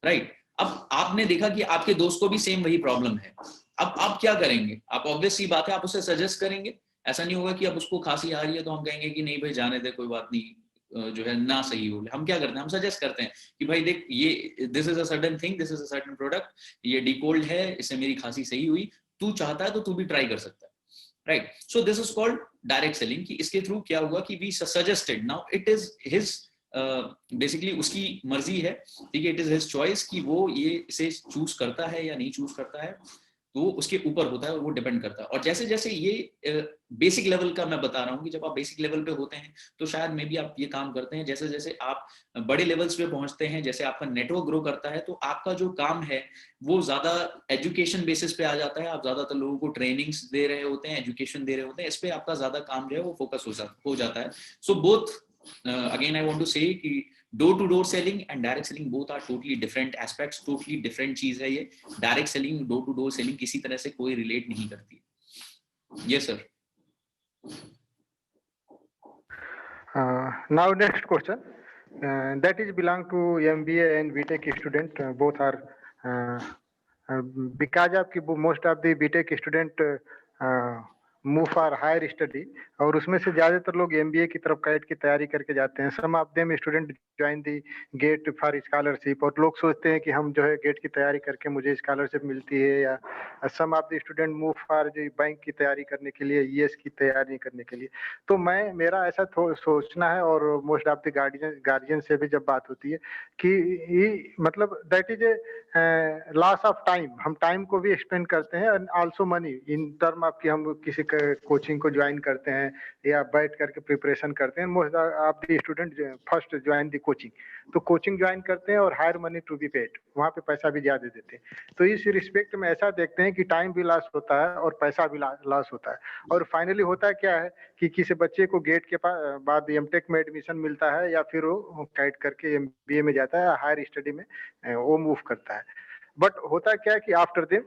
राइट। अब आपने देखा कि आपके दोस्त को भी सेम वही प्रॉब्लम है। अब आप क्या करेंगे? आप ऑब्वियस सी बात है, आप उसे सजेस्ट करेंगे। ऐसा नहीं होगा कि अब उसको खांसी आ रही है तो हम कहेंगे कि नहीं भाई जाने दे, कोई बात नहीं, जो है ना सही हो। हम क्या करते हैं, हम सजेस्ट करते हैं कि भाई देख ये this is a certain thing, this is a certain product, ये डी कोल्ड है, इससे मेरी खांसी सही हुई, तू चाहता है तो तू भी ट्राई कर सकता है, right. So this is called direct selling. कि इसके थ्रू क्या हुआ कि we suggested, now it is his basically उसकी मर्जी है, ठीक है, इट इज हिज चॉइस कि वो ये इसे चूज करता है या नहीं चूज करता है, तो वो उसके ऊपर होता है और वो डिपेंड करता है। और जैसे जैसे ये बेसिक लेवल का मैं बता रहा हूँ कि जब आप बेसिक लेवल पे होते हैं तो शायद मे बी आप ये काम करते हैं, जैसे जैसे आप बड़े लेवल्स पे पहुंचते हैं, जैसे आपका नेटवर्क ग्रो करता है, तो आपका जो काम है वो ज्यादा एजुकेशन बेसिस पे आ जाता है। आप ज्यादातर लोगों को ट्रेनिंग्स दे रहे होते हैं, एजुकेशन दे रहे होते हैं, इस पे आपका ज्यादा काम जो है वो फोकस हो जाता है। So both again I want to say कि door to door selling and direct selling both are totally different aspects, totally different चीज है ये। direct selling, door to door selling किसी तरह से कोई relate नहीं करती। yes sir। now next question, that is belong to MBA and BTech student, both are because आपकी most of the BTech student move for higher study, और उसमें से ज्यादातर लोग MBA की तरफ कैट की तैयारी करके जाते हैं। Some of them student join the GATE for scholarship, और लोग सोचते हैं कि हम जो है गेट की तैयारी करके मुझे स्कॉलरशिप मिलती है, या some of the student move for जो बैंक की तैयारी करने के लिए, ES की तैयारी करने के लिए। तो मेरा ऐसा सोचना है, और मोस्ट ऑफ द गार्जियन से भी जब बात होती है कि मतलब that is A loss of time, हम टाइम को भी एक्सपेंड करते हैं and also money in term of कि हम किसी कोचिंग को ज्वाइन करते हैं या बैठ करके प्रिपरेशन करते हैं। Most of the student first join the coaching, तो कोचिंग ज्वाइन करते हैं और higher money to be paid, वहाँ पे पैसा भी ज्यादा देते हैं। तो इस रिस्पेक्ट में ऐसा देखते हैं कि टाइम भी लॉस होता है और पैसा भी लॉस होता है। और फाइनली होता है क्या है कि किसी बच्चे को गेट के बाद एमटेक में एडमिशन मिलता है, या फिर वो कैट करके MBA में जाता है, हायर स्टडी में वो मूव करता है। बट होता क्या है कि आफ्टर देम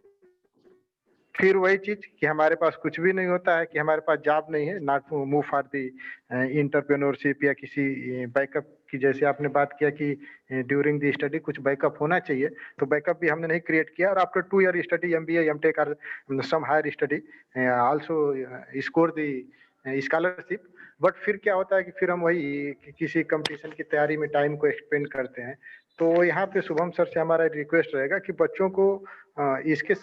फिर वही चीज कि हमारे पास कुछ भी नहीं होता है, कि हमारे पास जॉब नहीं है, not move for the entrepreneurship या किसी बैकअप की। जैसे आपने बात किया कि ड्यूरिंग दी स्टडी कुछ बैकअप होना चाहिए, तो बैकअप भी हमने नहीं क्रिएट किया। और after 2 year study MBA MTech और some higher study also score the scholarship. But फिर क्या होता है कि फिर हम वही किसी कंपटीशन की तैयारी में टाइम को एक्सपेंड करते हैं। तो यहाँ पे शुभम सर से हमारा रिक्वेस्ट रहेगा कि बच्चों को इसके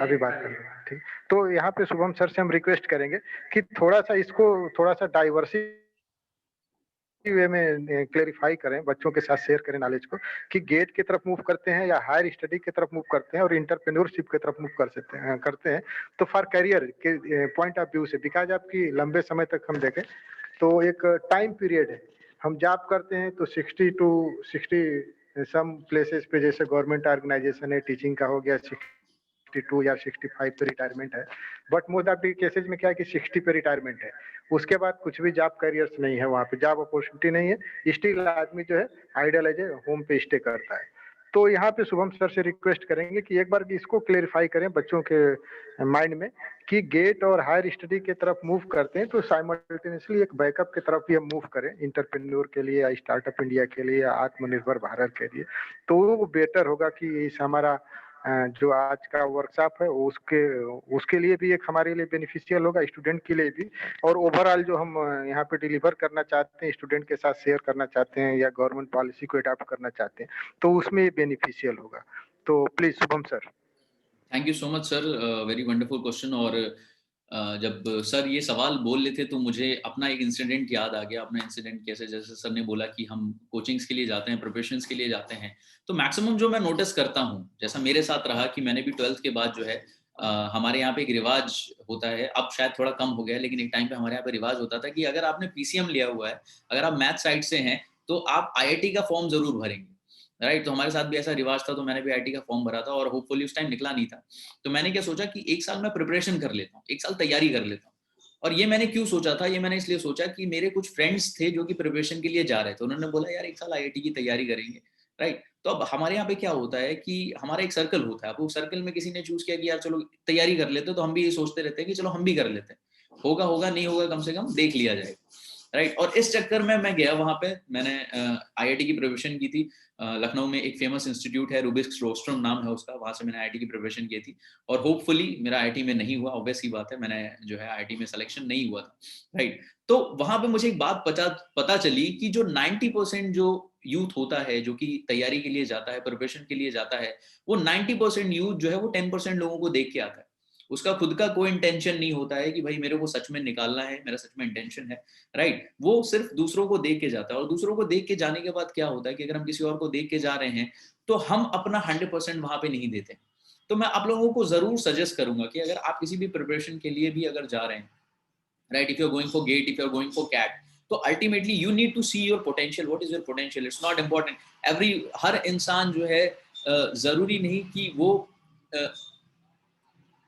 अभी बात कर रहे हैं, ठीक। तो यहाँ पे शुभम सर से हम रिक्वेस्ट करेंगे कि थोड़ा सा इसको थोड़ा सा डाइवर्सिटी वे में क्लेरिफाई करें, बच्चों के साथ शेयर करें नॉलेज को, कि गेट की तरफ मूव करते हैं या हायर स्टडी की तरफ मूव करते हैं और इंटरप्रेन्योरशिप की तरफ मूव करते हैं। तो फॉर करियर के पॉइंट ऑफ व्यू से, बिकॉज आपकी लंबे समय तक हम देखें तो एक टाइम पीरियड है, हम जॉब करते हैं तो 60 टू 60 सम प्लेसेस पे, जैसे गवर्नमेंट ऑर्गेनाइजेशन है, टीचिंग का हो गया 62 या 65 पे रिटायरमेंट है। But most of the cases में क्या है कि 60 पे रिटायरमेंट है, उसके बाद कुछ भी जॉब करियर्स नहीं है, वहाँ पे जॉब अपॉर्चुनिटी नहीं है, स्टिल आदमी जो है आइडियल है होम पे स्टे करता है। तो यहाँ पे शुभम सर से रिक्वेस्ट करेंगे कि एक बार इसको क्लेरिफाई करें बच्चों के माइंड में कि गेट और हायर स्टडी की तरफ मूव करते हैं तो साइमल्टेनियसली एक बैकअप की तरफ भी हम मूव करें, इंटरप्रेन्योर के लिए या स्टार्टअप इंडिया के लिए या आत्मनिर्भर भारत के लिए। तो वो बेटर होगा कि इस हमारा जो आज का वर्कशॉप है उसके लिए भी एक हमारे लिए बेनिफिशियल होगा, स्टूडेंट के लिए भी, और ओवरऑल जो हम यहाँ पे डिलीवर करना चाहते हैं, स्टूडेंट के साथ शेयर करना चाहते हैं या गवर्नमेंट पॉलिसी को अडॉप्ट करना चाहते हैं, तो उसमें बेनिफिशियल होगा। तो please Shubham sir. Thank you so much sir, very wonderful question. और जब सर ये सवाल बोल रहे थे तो मुझे अपना एक इंसिडेंट याद आ गया। अपना इंसिडेंट कैसे, जैसे सर ने बोला कि हम कोचिंग्स के लिए जाते हैं, प्रिपरेशंस के लिए जाते हैं, तो मैक्सिमम जो मैं नोटिस करता हूँ, जैसा मेरे साथ रहा कि मैंने भी 12th के बाद जो है हमारे यहाँ पे एक रिवाज होता है, अब शायद थोड़ा कम हो गया, लेकिन एक टाइम पे हमारे यहाँ पे रिवाज होता था कि अगर आपने पीसीएम लिया हुआ है, अगर आप मैथ साइड से हैं, तो आप आईआईटी का फॉर्म जरूर भरेंगे, राइट। तो हमारे साथ भी ऐसा रिवाज था, तो मैंने भी आईआईटी का फॉर्म भरा था और होपफुली उस टाइम निकला नहीं था। तो मैंने क्या सोचा कि एक साल मैं प्रिपरेशन कर लेता हूँ, एक साल तैयारी कर लेता हूँ। और ये मैंने क्यों सोचा था, ये मैंने इसलिए सोचा कि मेरे कुछ फ्रेंड्स थे जो कि प्रिपरेशन के लिए जा रहे थे, उन्होंने बोला यार एक साल आईआईटी की तैयारी करेंगे, राइट। तो अब हमारे यहाँ पे क्या होता है कि हमारा एक सर्कल होता है, अब वो सर्कल में किसी ने चूज किया कि यार चलो तैयारी कर लेते, तो हम भी ये सोचते रहते हैं कि चलो हम भी कर लेते हैं, होगा होगा नहीं होगा कम से कम देख लिया जाएगा, राइट। और इस चक्कर में मैं गया वहां पे, मैंने आईआईटी की प्रिपरेशन की थी। लखनऊ में एक फेमस इंस्टीट्यूट है, रूबिक्स रोस्ट्रम नाम है उसका, वहां से मैंने आईआईटी की प्रिपरेशन की थी। और होपफुली मेरा आईआईटी में नहीं हुआ, ऑब्वियस ही बात है, मैंने जो है आईआईटी में सिलेक्शन नहीं हुआ था, राइट। तो वहां पे मुझे एक बात पता चली कि जो 90% जो यूथ होता है जो कि तैयारी के लिए जाता है, प्रिपरेशन के लिए जाता है, वो 90% यूथ जो है वो 10% लोगों को देख के आता है। उसका खुद का कोई इंटेंशन नहीं होता है कि भाई मेरे को सच में निकालना है, मेरा सच में इंटेंशन है, राइट। वो सिर्फ दूसरों को देख के जाता है। और दूसरों को देख के जाने के बाद क्या होता है कि अगर हम किसी और को देख के जा रहे हैं तो हम अपना 100% वहां पे नहीं देते। तो मैं आप लोगों को जरूर सजेस्ट करूंगा कि अगर आप किसी भी प्रिपरेशन के लिए भी अगर जा रहे हैं, right, if you are going for GATE, if you are going for CAT, तो ultimately you need to see your potential, what is your potential. It's not important हर इंसान जो है जरूरी नहीं कि वो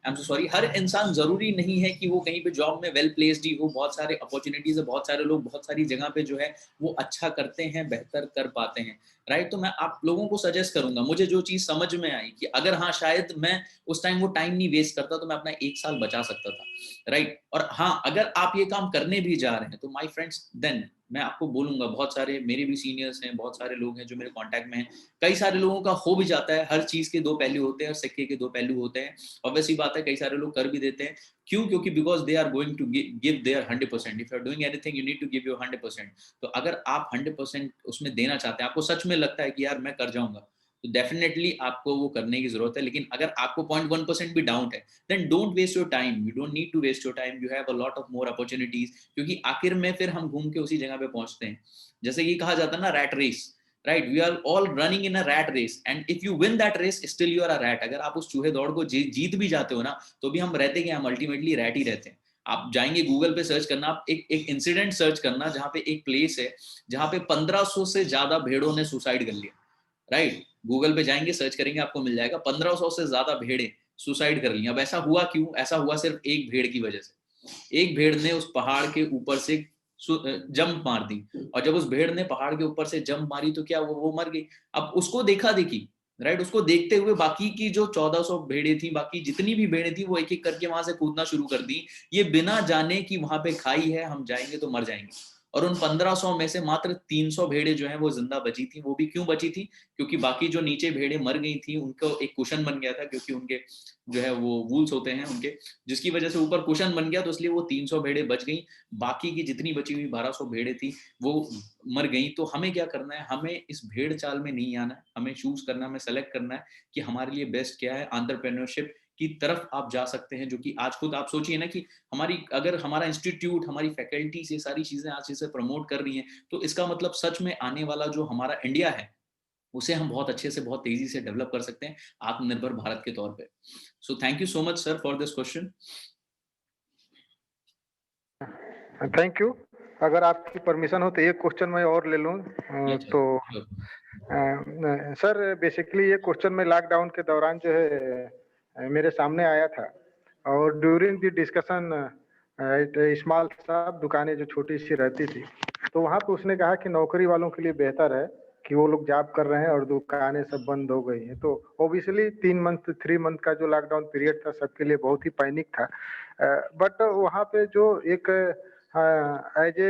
आई एम सो सॉरी, हर इंसान जरूरी नहीं है कि वो कहीं पे जॉब में वेल प्लेस्ड ही हो। बहुत सारे अपॉर्चुनिटीज है, बहुत सारे लोग बहुत सारी जगह पे जो है वो अच्छा करते हैं, बेहतर कर पाते हैं, राइट। तो मैं आप लोगों को सजेस्ट करूंगा, मुझे जो चीज समझ में आई कि अगर हाँ शायद मैं उस टाइम वो टाइम नहीं वेस्ट करता तो मैं अपना 1 साल बचा सकता था, राइट। और हाँ, अगर आप ये काम करने भी जा रहे हैं तो माय फ्रेंड्स, देन मैं आपको बोलूंगा, बहुत सारे मेरे भी सीनियर्स हैं, बहुत सारे लोग हैं जो मेरे कांटेक्ट में हैं, कई सारे लोगों का हो भी जाता है। हर चीज के 2 पहलू होते हैं, हर सिक्के के 2 पहलू होते हैं। ऑब्वियसली बात है, कई सारे लोग कर भी देते हैं। क्यों? क्योंकि because they are going to give their 100%। If you are doing anything you need to give your 100%। तो अगर आप 100% उसमें देना चाहते हैं, आपको सच में लगता है कि यार मैं कर जाऊंगा, तो डेफिनेटली आपको वो करने की जरूरत है। लेकिन अगर आपको 0.1% भी डाउट है, then don't waste your time, you don't need to waste your time, you have a lot of more opportunities. क्योंकि आखिर में फिर हम घूम के उसी जगह पे पहुंचते हैं, जैसे कि कहा जाता है ना, rat race, right. We are all running in a rat race and if you win that race still you are a rat. अगर आप उस चूहे दौड़ को जीत भी जाते हो ना, तो भी हम रहते क्या, हम अल्टीमेटली रैट ही रहते हैं। आप जाएंगे गूगल पे सर्च करना, आप एक इंसिडेंट सर्च करना जहां पे एक प्लेस है जहां पे 1500 से ज्यादा भेड़ों ने सुसाइड कर लिया, राइट। गूगल पे जाएंगे, सर्च करेंगे, आपको मिल जाएगा 1500 से ज्यादा भेड़े सुसाइड कर लिया। अब ऐसा हुआ क्यों? ऐसा हुआ सिर्फ एक भेड़ की वजह से। एक भेड़ ने उस पहाड़ के ऊपर से जंप मार दी, और जब उस भेड़ ने पहाड़ के ऊपर से जंप मारी तो क्या वो मर गई। अब उसको देखा देखी, राइट, उसको देखते हुए बाकी की जो 1400 भेड़े थी, बाकी जितनी भी भेड़े थी, वो एक एक करके वहां से कूदना शुरू कर दी, ये बिना जाने कि वहां पे खाई है, हम जाएंगे तो मर जाएंगे। और उन 1500 में से मात्र 300 भेड़ें जो हैं वो जिंदा बची थी। वो भी क्यों बची थी? क्योंकि बाकी जो नीचे भेड़ें मर गई थी उनको एक कुशन बन गया था, क्योंकि उनके जो है वो वूल्स होते हैं उनके, जिसकी वजह से ऊपर कुशन बन गया, तो इसलिए वो 300 भेड़ें बच गई। बाकी की जितनी बची हुई 1200 भेड़ें थी वो मर गई। तो हमें क्या करना है? हमें इस भेड़ चाल में नहीं आना है, हमें चूज करना है, हमें सेलेक्ट करना है कि हमारे लिए बेस्ट क्या है। एंटरप्रेन्योरशिप की तरफ आप जा सकते हैं, जो कि आज खुद आप सोचिए ना कि अगर हमारा इंस्टीट्यूट, हमारी फैकल्टीज ये सारी चीजें आज इसे प्रमोट कर रही हैं, तो इसका मतलब सच में आने वाला जो हमारा इंडिया है उसे हम बहुत अच्छे से, बहुत तेजी से डेवलप कर सकते हैं आत्मनिर्भर भारत के तौर पे। सो thank you so much sir for this question. Thank you. अगर आपकी परमिशन हो तो एक क्वेश्चन मैं और ले लूँ। तो सर बेसिकली ये क्वेश्चन में लॉकडाउन के दौरान जो है मेरे सामने आया था, और during the discussion small shop, दुकानें जो छोटी सी रहती थी, तो वहाँ पे उसने कहा कि नौकरी वालों के लिए बेहतर है कि वो लोग जॉब कर रहे हैं और दुकानें सब बंद हो गई हैं। तो ऑब्वियसली 3 मंथ 3 मंथ का जो लॉकडाउन पीरियड था सबके लिए बहुत ही पैनिक था। बट वहाँ पे जो एक एज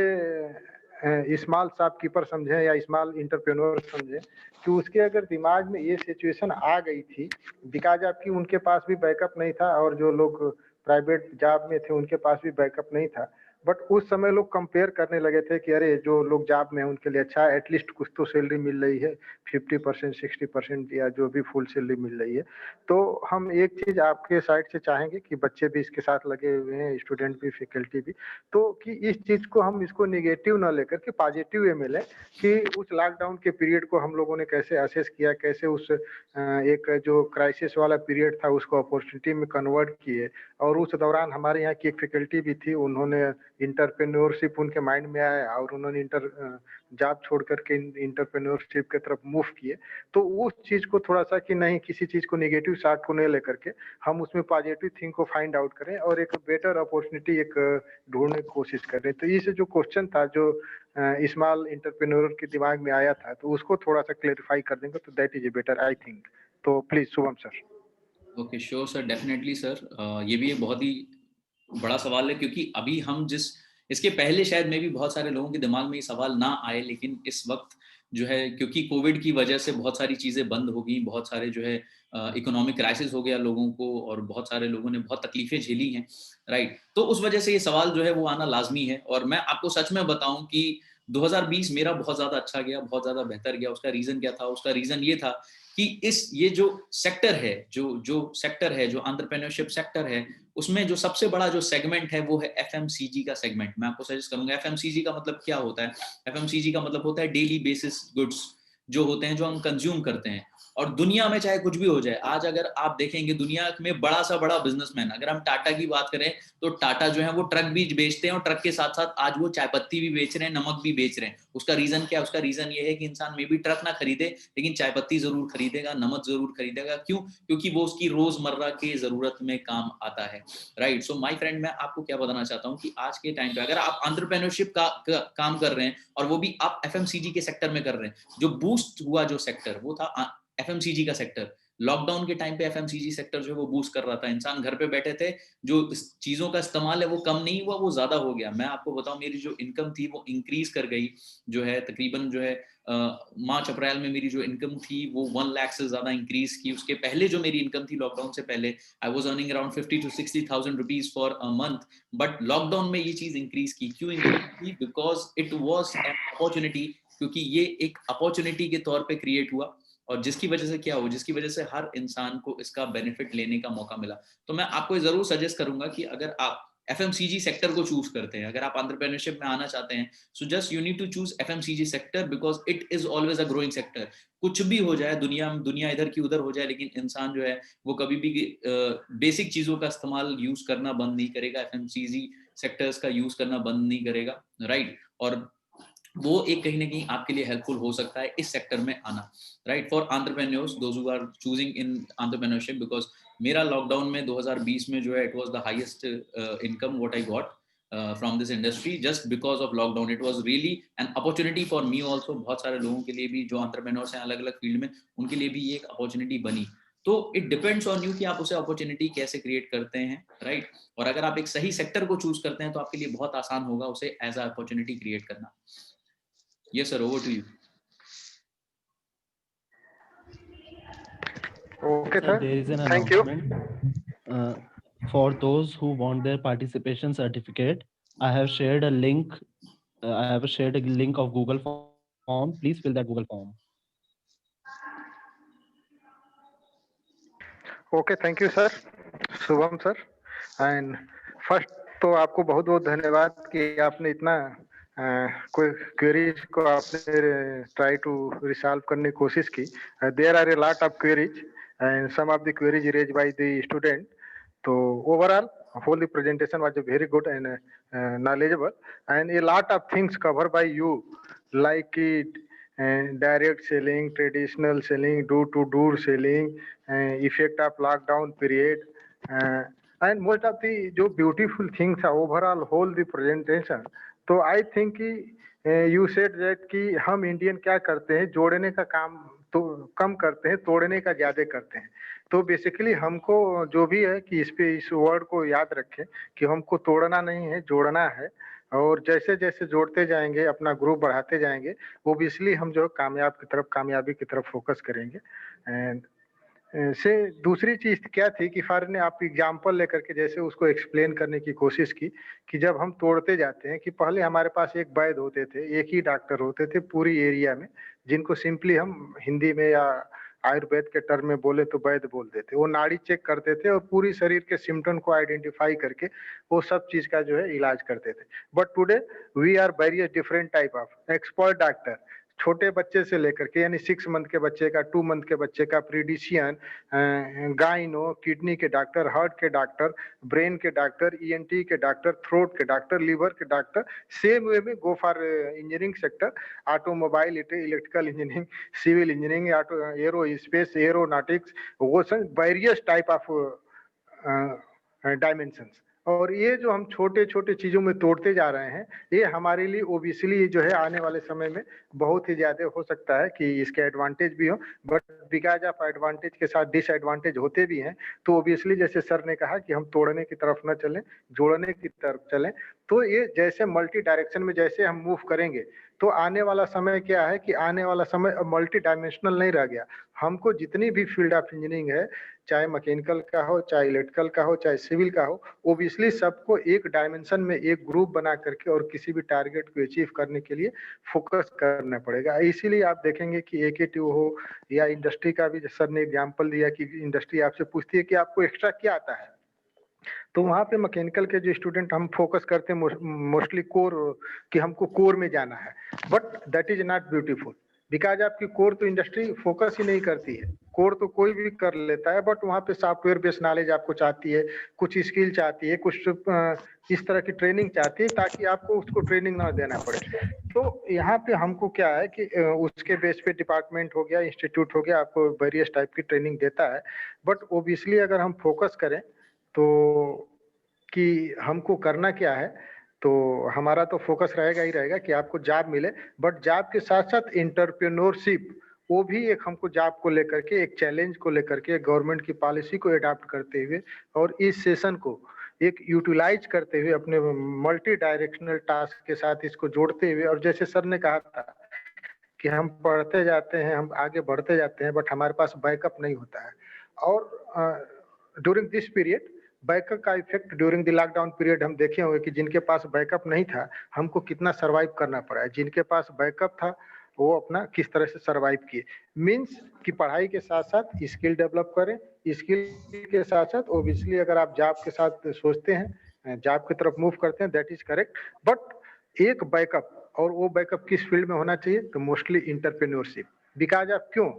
ए स्मॉल शॉपकीपर समझे या स्मॉल इंटरप्रेन्योर समझे कि उसके अगर दिमाग में ये सिचुएशन आ गई थी, बिकॉज आपकी उनके पास भी बैकअप नहीं था, और जो लोग प्राइवेट जॉब में थे उनके पास भी बैकअप नहीं था। बट उस समय लोग कंपेयर करने लगे थे कि अरे जो लोग जॉब में हैं उनके लिए अच्छा है, एटलीस्ट कुछ तो सैलरी मिल रही है, 50% 60% या जो भी फुल सैलरी मिल रही है। तो हम एक चीज आपके साइड से चाहेंगे कि बच्चे भी इसके साथ लगे हुए हैं, स्टूडेंट भी, फैकल्टी भी, तो कि इस चीज को हम इसको निगेटिव ना लेकर के पॉजिटिव वे में लें कि उस लॉकडाउन के पीरियड को हम लोगों ने कैसे असेस किया, कैसे उस एक जो क्राइसिस वाला पीरियड था उसको अपॉर्चुनिटी में कन्वर्ट किए। और उस दौरान हमारे यहाँ की एक फैकल्टी भी थी, उन्होंने इंटरप्रेन्योरशिप उनके माइंड में आया और उन्होंने जॉब छोड़ करके इंटरप्रेन्योरशिप की तरफ मूव किए। तो उस चीज को थोड़ा सा कि नहीं, किसी चीज को नेगेटिव शार्ट को नहीं लेकर के हम उसमें पॉजिटिव थिंग को फाइंड आउट करें और एक बेटर अपॉर्चुनिटी एक ढूंढने की कोशिश करें। तो ये जो क्वेश्चन था जो स्मॉल इंटरप्रेन्योर के दिमाग में आया था, तो उसको थोड़ा सा क्लेरिफाई कर देंगे तो that is a better I think. तो please Shubham sir. Okay, sure sir, definitely sir. ये भी एक बहुत ही बड़ा सवाल है, क्योंकि अभी हम इसके पहले शायद में भी बहुत सारे लोगों के दिमाग में ये सवाल ना आए, लेकिन इस वक्त जो है, क्योंकि कोविड की वजह से बहुत सारी चीज़ें बंद हो गई, बहुत सारे जो है इकोनॉमिक क्राइसिस हो गया लोगों को, और बहुत सारे लोगों ने बहुत तकलीफें झेली हैं, राइट। तो उस वजह से ये सवाल जो है वो आना लाजमी है। और मैं आपको सच में बताऊं कि 2020 मेरा बहुत ज़्यादा अच्छा गया, बहुत ज़्यादा बेहतर गया। उसका रीज़न क्या था? उसका रीज़न ये था कि ये जो सेक्टर है, जो सेक्टर है, जो एंटरप्रेन्योरशिप सेक्टर है, उसमें जो सबसे बड़ा जो सेगमेंट है वो है एफएमसीजी का सेगमेंट। मैं आपको सजेस्ट करूंगा, एफएमसीजी का मतलब क्या होता है? एफएमसीजी का मतलब होता है डेली बेसिस गुड्स, जो होते हैं, जो हम कंज्यूम करते हैं। और दुनिया में चाहे कुछ भी हो जाए, आज अगर आप देखेंगे दुनिया में बड़ा सा बड़ा बिजनेसमैन, अगर हम टाटा की बात करें तो टाटा जो है वो ट्रक भी बेचते हैं, और ट्रक के साथ साथ आज वो चाय पत्ती भी बेच रहे हैं, नमक भी बेच रहे हैं। उसका रीजन क्या है? उसका रीजन ये है कि इंसान में भी ट्रक ना खरीदे, लेकिन चाय पत्ती जरूर खरीदेगा, नमक जरूर खरीदेगा। क्यों? क्योंकि वो उसकी रोजमर्रा की जरूरत में काम आता है, राइट। सो माय फ्रेंड, मैं आपको क्या बताना चाहता हूँ कि आज के टाइम पे अगर आप एंटरप्रेन्योरशिप का काम कर रहे हैं, और वो भी आप एफएमसीजी के सेक्टर में कर रहे हैं, जो बूस्ट हुआ जो सेक्टर वो था एफएमसीजी का सेक्टर। लॉकडाउन के टाइम पे एफएमसीजी सेक्टर जो है वो बूस्ट कर रहा था। इंसान घर पे बैठे थे, जो चीजों का इस्तेमाल है वो कम नहीं हुआ, वो ज्यादा हो गया। मैं आपको बताऊं, मेरी जो इनकम थी वो इंक्रीज कर गई, जो है तकरीबन जो है मार्च अप्रैल में मेरी जो इनकम थी वो 1 लाख से ज्यादा इंक्रीज की। उसके पहले जो मेरी इनकम थी लॉकडाउन से पहले, I was earning around 50 to 60,000 rupees for a month. But lockdown में ये चीज इंक्रीज की। क्यों इंक्रीज की? Because it was an opportunity, क्योंकि ये एक अपॉर्चुनिटी के तौर पे क्रिएट हुआ, और जिसकी वजह से क्या हो, जिसकी वजह से हर इंसान को इसका बेनिफिट लेने का मौका मिला। तो मैं आपको जरूर सजेस्ट करूंगा कि अगर आप एफएमसीजी सेक्टर को चूज करते हैं, अगर आप एंटरप्रेन्योरशिप में आना चाहते हैं, so just you need to choose FMCG sector, because it is always a growing sector. कुछ भी हो जाए दुनिया इधर की उधर हो जाए, लेकिन इंसान जो है वो कभी भी बेसिक चीजों का इस्तेमाल यूज करना बंद नहीं करेगा, एफएमसीजी सेक्टर्स का यूज करना बंद नहीं करेगा, राइट। और वो एक कहीं ना कहीं आपके लिए हेल्पफुल हो सकता है इस सेक्टर में आना, right, for entrepreneurs those who are choosing in entrepreneurship. Because मेरा लॉकडाउन में 2020 में जो है it was the highest income what I got from this industry, just because of lockdown. It was really an opportunity for me also. बहुत सारे लोगों के लिए भी जो एंटरप्रेन्योर्स हैं अलग अलग फील्ड में, उनके लिए भी ये एक अपॉर्चुनिटी बनी। तो इट डिपेंड्स ऑन यू कि आप उसे अपॉर्चुनिटी कैसे क्रिएट करते हैं, राइट? और अगर आप एक सही सेक्टर को चूज करते हैं तो आपके लिए बहुत आसान होगा उसे एज अ अपॉर्चुनिटी क्रिएट करना। Yes sir, over to you. Okay, Sir, sir. there is an Thank you. announcement. For those who want their participation certificate, I have shared a link. I have shared a link of Google form. Please fill that Google form. Okay, thank you sir, Shubham sir. And first तो आपको बहुत बहुत धन्यवाद कि आपने इतना कोई क्वेरीज को आपने ट्राई टू रिसॉल्व करने की कोशिश की। There are a lot of queries and some of the queries raise by the student. तो overall whole the presentation was very good and knowledgeable, and a lot of things covered by you, like it direct selling, traditional selling, door-to-door selling, effect of lockdown period, and most of the जो beautiful things are overall whole the presentation. तो I think you said that कि हम इंडियन क्या करते हैं, जोड़ने का काम तो कम करते हैं, तोड़ने का ज्यादा करते हैं। तो बेसिकली हमको जो भी है कि इस वर्ड को याद रखें कि हमको तोड़ना नहीं है, जोड़ना है। और जैसे जैसे जोड़ते जाएंगे, अपना ग्रुप बढ़ाते जाएंगे, ओबियसली हम जो कामयाबी की तरफ फोकस करेंगे। एंड से दूसरी चीज क्या थी कि फार ने आप एग्जाम्पल लेकर के जैसे उसको एक्सप्लेन करने की कोशिश की कि जब हम तोड़ते जाते हैं कि पहले हमारे पास एक वैद्य होते थे, एक ही डॉक्टर होते थे पूरी एरिया में, जिनको सिंपली हम हिंदी में या आयुर्वेद के टर्म में बोले तो वैद्य बोलते थे। वो नाड़ी चेक करते थे और पूरी शरीर के सिम्टम को आइडेंटिफाई करके वो सब चीज का जो है इलाज करते थे। But today we are various different type of expert doctor, छोटे बच्चे से लेकर के यानी 6 मंथ के बच्चे का, 2 मंथ के बच्चे का, पीडिशियन, गाइनो, किडनी के डॉक्टर, हार्ट के डॉक्टर, ब्रेन के डॉक्टर, ईएनटी के डॉक्टर, थ्रोट के डॉक्टर, लिवर के डॉक्टर। सेम वे में go for engineering sector, automobile, electrical engineering, civil engineering, aero space, aeronautics, वो सब वेरियस टाइप ऑफ डायमेंशंस। और ये जो हम छोटे छोटे चीजों में तोड़ते जा रहे हैं, ये हमारे लिए ओबियसली जो है आने वाले समय में बहुत ही ज्यादा हो सकता है कि इसके एडवांटेज भी हो, बट बिकॉज ऑफ एडवांटेज के साथ डिसएडवांटेज होते भी हैं। तो ओबियसली जैसे सर ने कहा कि हम तोड़ने की तरफ न चलें, जोड़ने की तरफ चलें। तो ये जैसे मल्टी डायरेक्शन में जैसे हम मूव करेंगे तो आने वाला समय क्या है कि आने वाला समय मल्टी डायमेंशनल नहीं रह गया। हमको जितनी भी फील्ड ऑफ इंजीनियरिंग है, चाहे मैकेनिकल का हो, चाहे इलेक्ट्रिकल का हो, चाहे सिविल का हो, ओबियसली सबको एक डायमेंशन में एक ग्रुप बना करके और किसी भी टारगेट को अचीव करने के लिए फोकस करना पड़ेगा। इसीलिए आप देखेंगे कि एकेटीयू हो या इंडस्ट्री का भी सर ने एग्जांपल दिया कि इंडस्ट्री आपसे पूछती है कि आपको एक्स्ट्रा क्या आता है, तो वहाँ पे मैकेनिकल के जो स्टूडेंट हम फोकस करते हैं मोस्टली कोर, कि हमको कोर में जाना है। But that is not beautiful, because आपकी कोर तो इंडस्ट्री फोकस ही नहीं करती है। कोर तो कोई भी कर लेता है, बट वहाँ पे सॉफ्टवेयर बेस्ड नॉलेज आपको चाहती है, कुछ स्किल चाहती है, कुछ इस तरह की ट्रेनिंग चाहती है ताकि आपको उसको ट्रेनिंग ना देना पड़े। तो यहाँ पे हमको क्या है कि उसके बेस पे डिपार्टमेंट हो गया, इंस्टीट्यूट हो गया, आपको वेरियस टाइप की ट्रेनिंग देता है। बट ओबियसली अगर हम फोकस करें तो कि हमको करना क्या है, तो हमारा तो फोकस रहेगा ही रहेगा कि आपको जॉब मिले। बट जॉब के साथ साथ एंटरप्रेन्योरशिप, वो भी एक हमको जॉब को लेकर के, एक चैलेंज को लेकर के, गवर्नमेंट की पॉलिसी को अडॉप्ट करते हुए और इस सेशन को एक यूटिलाइज करते हुए अपने मल्टी डायरेक्शनल टास्क के साथ इसको जोड़ते हुए, और जैसे सर ने कहा था कि हम पढ़ते जाते हैं, हम आगे बढ़ते जाते हैं, बट हमारे पास बैकअप नहीं होता है। और ड्यूरिंग दिस पीरियड बैकअप का effect during the lockdown period हम देखे होंगे कि जिनके पास बैकअप नहीं था हमको कितना सरवाइव करना पड़ा है, जिनके पास बैकअप था वो अपना किस तरह से सरवाइव किए। मीन्स कि पढ़ाई के साथ साथ स्किल डेवलप करें, स्किल के साथ साथ ओबियसली अगर आप जॉब के साथ सोचते हैं, जॉब की तरफ मूव करते हैं, दैट इज करेक्ट। बट एक बैकअप, और वो बैकअप किस फील्ड में होना चाहिए, तो मोस्टली इंटरप्रेन्योरशिप। बिकॉज आप क्यों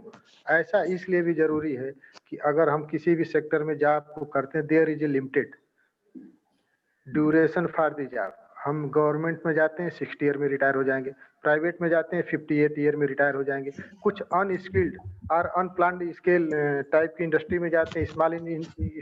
ऐसा इसलिए भी जरूरी है कि अगर हम किसी भी सेक्टर में जॉब को करते हैं, there is a limited duration for the job. हम गवर्नमेंट में जाते हैं 60 ईयर में रिटायर हो जाएंगे, प्राइवेट में जाते हैं 58 ईयर में रिटायर हो जाएंगे। कुछ अनस्किल्ड और अनप्लान्ड स्केल टाइप की इंडस्ट्री में जाते हैं, स्मॉल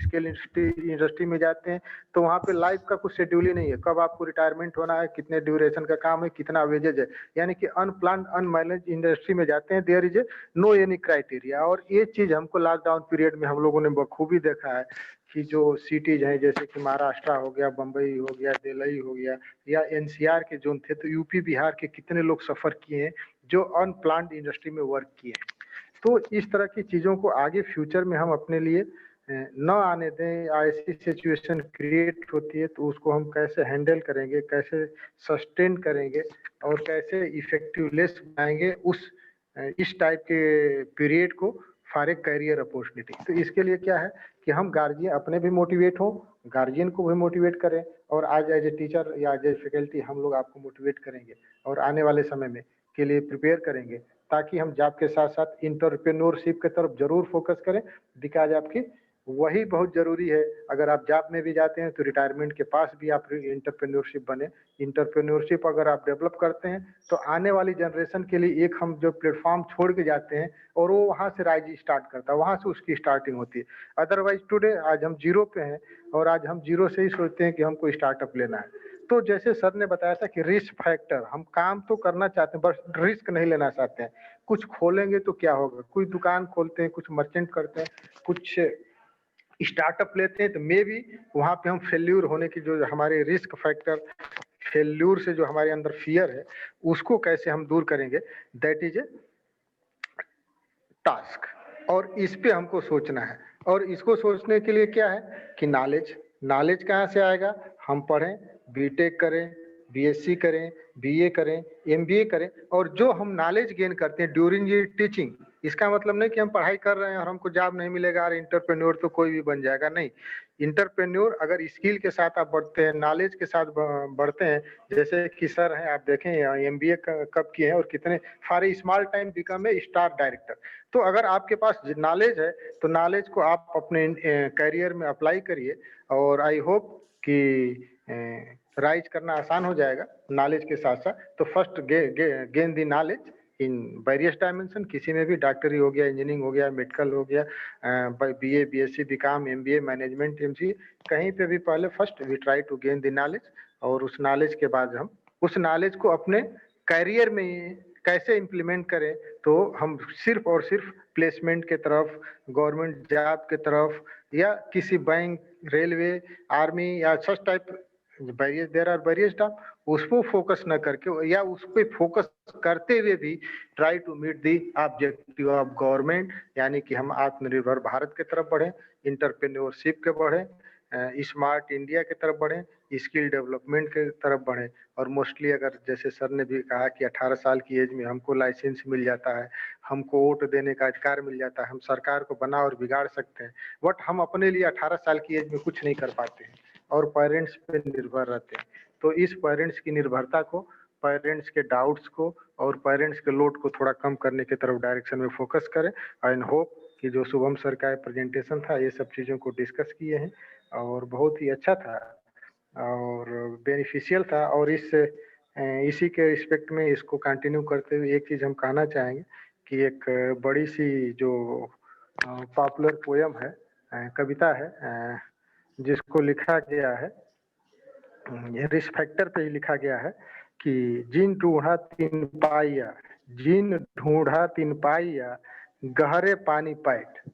स्केल इंडस्ट्री में जाते हैं, तो वहाँ पे लाइफ का कुछ शेड्यूल ही नहीं है, कब आपको रिटायरमेंट होना है, कितने ड्यूरेशन का काम है, कितना वेजेज है। यानी कि अनप्लान्ड अनमैनेज इंडस्ट्री में जाते हैं, there is no any criteria. और ये चीज हमको लॉकडाउन पीरियड में हम लोगों ने बखूबी देखा है कि जो सिटीज हैं जैसे कि महाराष्ट्र हो गया, बम्बई हो गया, दिल्ली हो गया, या एनसीआर के जोन थे, तो यूपी बिहार के कितने लोग सफर किए हैं जो अनप्लान्ड इंडस्ट्री में वर्क किए हैं। तो इस तरह की चीजों को आगे फ्यूचर में हम अपने लिए न आने दें। ऐसी सिचुएशन क्रिएट होती है तो उसको हम कैसे हैंडल करेंगे, कैसे सस्टेन करेंगे और कैसे इफेक्टिवलेस बनाएंगे उस इस टाइप के पीरियड को फॉर ए करियर अपॉर्चुनिटी। तो इसके लिए क्या है कि हम गार्जियन अपने भी मोटिवेट हो, गार्जियन को भी मोटिवेट करें, और आज एज ए टीचर या एज ए फैकल्टी हम लोग आपको मोटिवेट करेंगे और आने वाले समय में के लिए प्रिपेयर करेंगे, ताकि हम जॉब के साथ साथ एंटरप्रेन्योरशिप की तरफ जरूर फोकस करें। बिकॉज आपकी वही बहुत जरूरी है। अगर आप जॉब में भी जाते हैं तो रिटायरमेंट के पास भी आप एंटरप्रेन्योरशिप बने। एंटरप्रेन्योरशिप अगर आप डेवलप करते हैं तो आने वाली जनरेशन के लिए एक हम जो प्लेटफॉर्म छोड़ के जाते हैं और वो वहाँ से राइज स्टार्ट करता है, वहाँ से उसकी स्टार्टिंग होती है। अदरवाइज टुडे आज हम जीरो पे हैं और आज हम जीरो से ही सोचते हैं कि हमको स्टार्टअप लेना है। तो जैसे सर ने बताया था कि रिस्क फैक्टर, हम काम तो करना चाहते हैं बस रिस्क नहीं लेना चाहते हैं। कुछ खोलेंगे तो क्या होगा, कोई दुकान खोलते हैं, कुछ मर्चेंट करते हैं, कुछ स्टार्टअप लेते हैं, तो मे भी वहाँ पे हम फेल्यूर होने की जो हमारे रिस्क फैक्टर, फेल्यूर से जो हमारे अंदर फियर है उसको कैसे हम दूर करेंगे, दैट इज ए टास्क। और इस पे हमको सोचना है। और इसको सोचने के लिए क्या है कि नॉलेज कहाँ से आएगा, हम पढ़ें, बीटेक करें, बीएससी करें, बीए करें, एमबीए करें, और जो हम नॉलेज गेन करते हैं ड्यूरिंग ये टीचिंग, इसका मतलब नहीं कि हम पढ़ाई कर रहे हैं और हमको जॉब नहीं मिलेगा और इंटरप्रेन्योर तो कोई भी बन जाएगा, नहीं। इंटरप्रेन्योर अगर स्किल के साथ आप बढ़ते हैं, नॉलेज के साथ बढ़ते हैं, जैसे कि सर हैं, आप देखें एमबीए कब किए हैं और कितने for a small time become a star director. तो अगर आपके पास नॉलेज है तो नॉलेज को आप अपने करियर में अप्लाई करिए, और आई होप कि राइज करना आसान हो जाएगा नॉलेज के साथ साथ। तो first gain the knowledge in various dimension, किसी में भी डॉक्टरी हो गया, इंजीनियरिंग हो गया, मेडिकल हो गया, BA, BSc, BCom, MBA, management, MCA, कहीं पे भी पहले first we try to gain the knowledge, और उस नॉलेज के बाद हम उस नॉलेज को अपने करियर में कैसे इम्प्लीमेंट करें। तो हम सिर्फ और सिर्फ प्लेसमेंट के तरफ, गवर्नमेंट जॉब के तरफ, या किसी बैंक, रेलवे, आर्मी या such type there are various job, उसको फोकस न करके या उस पे फोकस करते हुए भी try to meet the objective of government, यानी कि हम आत्मनिर्भर भारत की तरफ बढ़ें, इंटरप्रेन्योरशिप के बढ़ें, स्मार्ट इंडिया की तरफ बढ़ें, स्किल डेवलपमेंट की तरफ बढ़ें। और मोस्टली अगर जैसे सर ने भी कहा कि 18 साल की एज में हमको लाइसेंस मिल जाता है, हमको वोट देने का अधिकार मिल जाता है, हम सरकार को बना और बिगाड़ सकते हैं, बट हम अपने लिए 18 साल की एज में कुछ नहीं कर पाते हैं और पेरेंट्स पे निर्भर रहते हैं। तो इस पेरेंट्स की निर्भरता को, पेरेंट्स के डाउट्स को और पेरेंट्स के लोड को थोड़ा कम करने की तरफ डायरेक्शन में फोकस करें। एंड होप कि जो शुभम सर का प्रेजेंटेशन था, ये सब चीज़ों को डिस्कस किए हैं और बहुत ही अच्छा था और बेनिफिशियल था। और इसी के रिस्पेक्ट में इसको कंटिन्यू करते हुए एक चीज़ हम कहना चाहेंगे कि एक बड़ी सी जो पॉपुलर पोयम है, कविता है, जिसको लिखा गया है, ये रिस्क फैक्टर पे ही लिखा गया है कि जिन ढूंढा तिन पाइया, जिन ढूंढा तिन पाइया, गहरे पानी पैठ।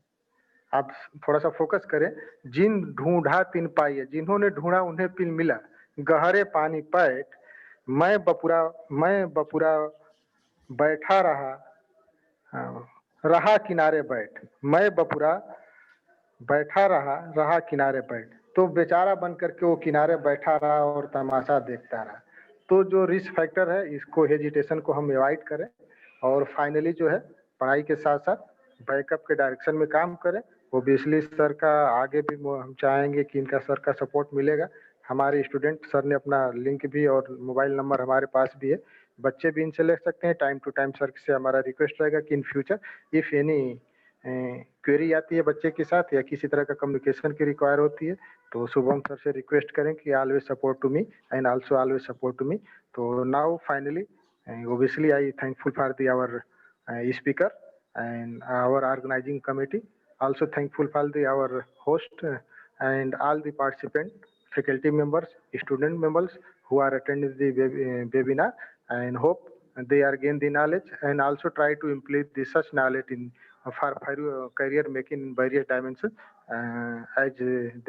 आप थोड़ा सा फोकस करें, जिन ढूंढा तिन पाइया, जिन्होंने ढूंढा उन्हें पिन मिला, गहरे पानी पैठ, मैं बपुरा बैठा रहा, रहा किनारे बैठ, मैं बपुरा बैठा रहा किनारे बैठ। तो बेचारा बन करके वो किनारे बैठा रहा और तमाशा देखता रहा। तो जो रिस्क फैक्टर है, इसको हेजिटेशन को हम अवॉइड करें और फाइनली जो है पढ़ाई के साथ साथ बैकअप के डायरेक्शन में काम करें। ओबियसली सर का आगे भी हम चाहेंगे कि इनका सर का सपोर्ट मिलेगा। हमारे स्टूडेंट, सर ने अपना लिंक भी और मोबाइल नंबर हमारे पास भी है, बच्चे भी इनसे ले सकते हैं। टाइम टू टाइम सर से हमारा रिक्वेस्ट रहेगा कि in future if any query आती है बच्चे के साथ या किसी तरह का कम्युनिकेशन की रिक्वायर होती है, तो शुभम सर से रिक्वेस्ट करें कि always support to me and also always support to me. तो now finally obviously I thankful for our speaker and our organizing committee. Also thankful for our host and all the participant, faculty members, student members who are attending the webinar, and hope they are gain the knowledge and also try to implement the such knowledge in for career making in various dimensions as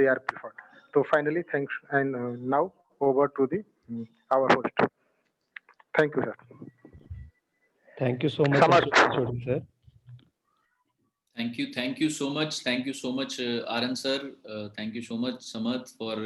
they are preferred. So finally, thanks, and now over to the our host. Thank you, sir. Thank you so much, Samarth. Achodi sir. Thank you so much, Arun sir. Thank you so much, Samarth, for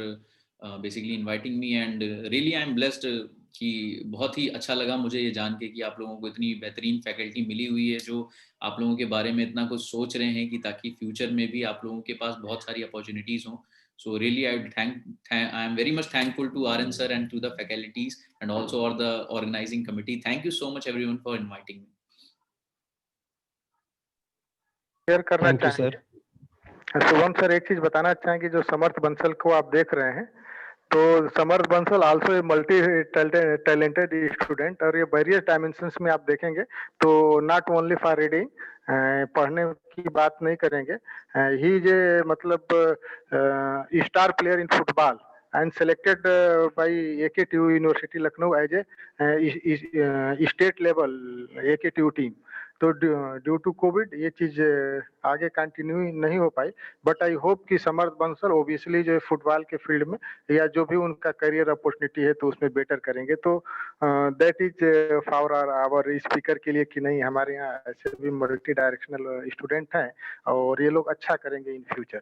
basically inviting me, and really I'm blessed कि बहुत ही अच्छा लगा मुझे ये जान के कि आप लोगों को इतनी बेहतरीन फैकल्टी मिली हुई है जो आप लोगों के बारे में इतना कुछ सोच रहे हैं कि ताकि फ्यूचर में भी आप लोगों के पास बहुत सारी अपॉर्चुनिटीज हों. So really, I am very much thankful to Arun sir and to the faculties and also or the organizing committee. Thank you so much everyone for inviting me. Share करना Thank you, चाहेंगे. sir. शुभम सर एक चीज बताना चाहेंगे, जो समर्थ बंसल को आप देख रहे हैं, तो Samarth Bansal also a multi talented student, और ये वेरियस डायमेंशंस में आप देखेंगे तो नॉट ओनली फॉर रीडिंग, पढ़ने की बात नहीं करेंगे, ही इज ए मतलब star player in football and selected by AKTU University Lucknow as a state level AKTU team. तो ड्यू टू कोविड ये चीज आगे कंटिन्यू नहीं हो पाई, बट आई होप कि समर्थ बंसल ओबियसली जो फुटबॉल के फील्ड में या जो भी उनका करियर अपॉर्चुनिटी है तो उसमें बेटर करेंगे. तो that is for our speaker के लिए कि नहीं, हमारे यहाँ ऐसे भी मल्टी डायरेक्शनल स्टूडेंट हैं और ये लोग अच्छा करेंगे इन फ्यूचर.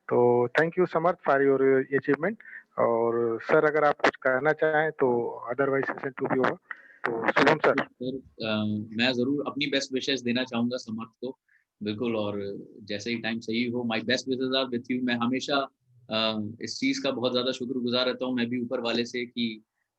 तो thank you Samarth for your achievement. और सर अगर आप कुछ कहना चाहें तो otherwise session to be over. तो शुभम सर. मैं जरूर अपनी बेस्ट विशेस देना चाहूंगा समर्थ को, बिल्कुल, और जैसे ही टाइम सही हो, my best wishes are with you. मैं हमेशा इस चीज का बहुत ज्यादा शुक्रगुजार रहता हूँ मैं भी ऊपर वाले से कि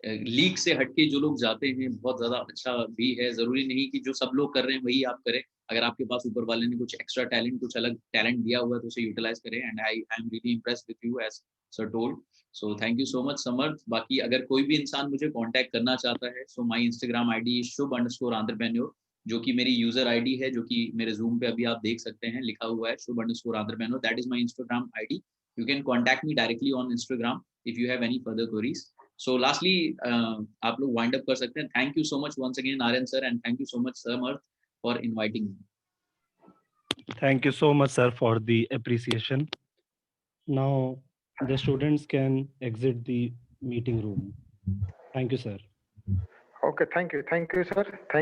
लीग से हटके जो लोग जाते हैं बहुत ज्यादा अच्छा भी है. जरूरी नहीं कि जो सब लोग कर रहे हैं वही आप करें. अगर आपके पास ऊपर वाले ने कुछ एक्स्ट्रा टैलेंट, कुछ अलग टैलेंट दिया हुआ है तो उसे यूटिलाइज करें. And I am really impressed with you as sir told. So thank you so much Samarth. बाकी अगर कोई भी इंसान मुझे कांटेक्ट करना चाहता है, सो माय इंस्टाग्राम आईडी शुभ_entrepreneur, जो कि मेरी यूजर आईडी है, जो कि मेरे जूम पे अभी आप देख सकते हैं, लिखा हुआ है शुभ_entrepreneur. That is my Instagram ID. You can contact me directly on Instagram if you have any further queries. So lastly, आप लोग wind up कर सकते हैं. Thank you so much once again Aryan sir, and thank you so much Samarth for inviting me. Thank you so much, sir, for the appreciation. Now the students can exit the meeting room. Thank you, sir. Okay, thank you sir. Thank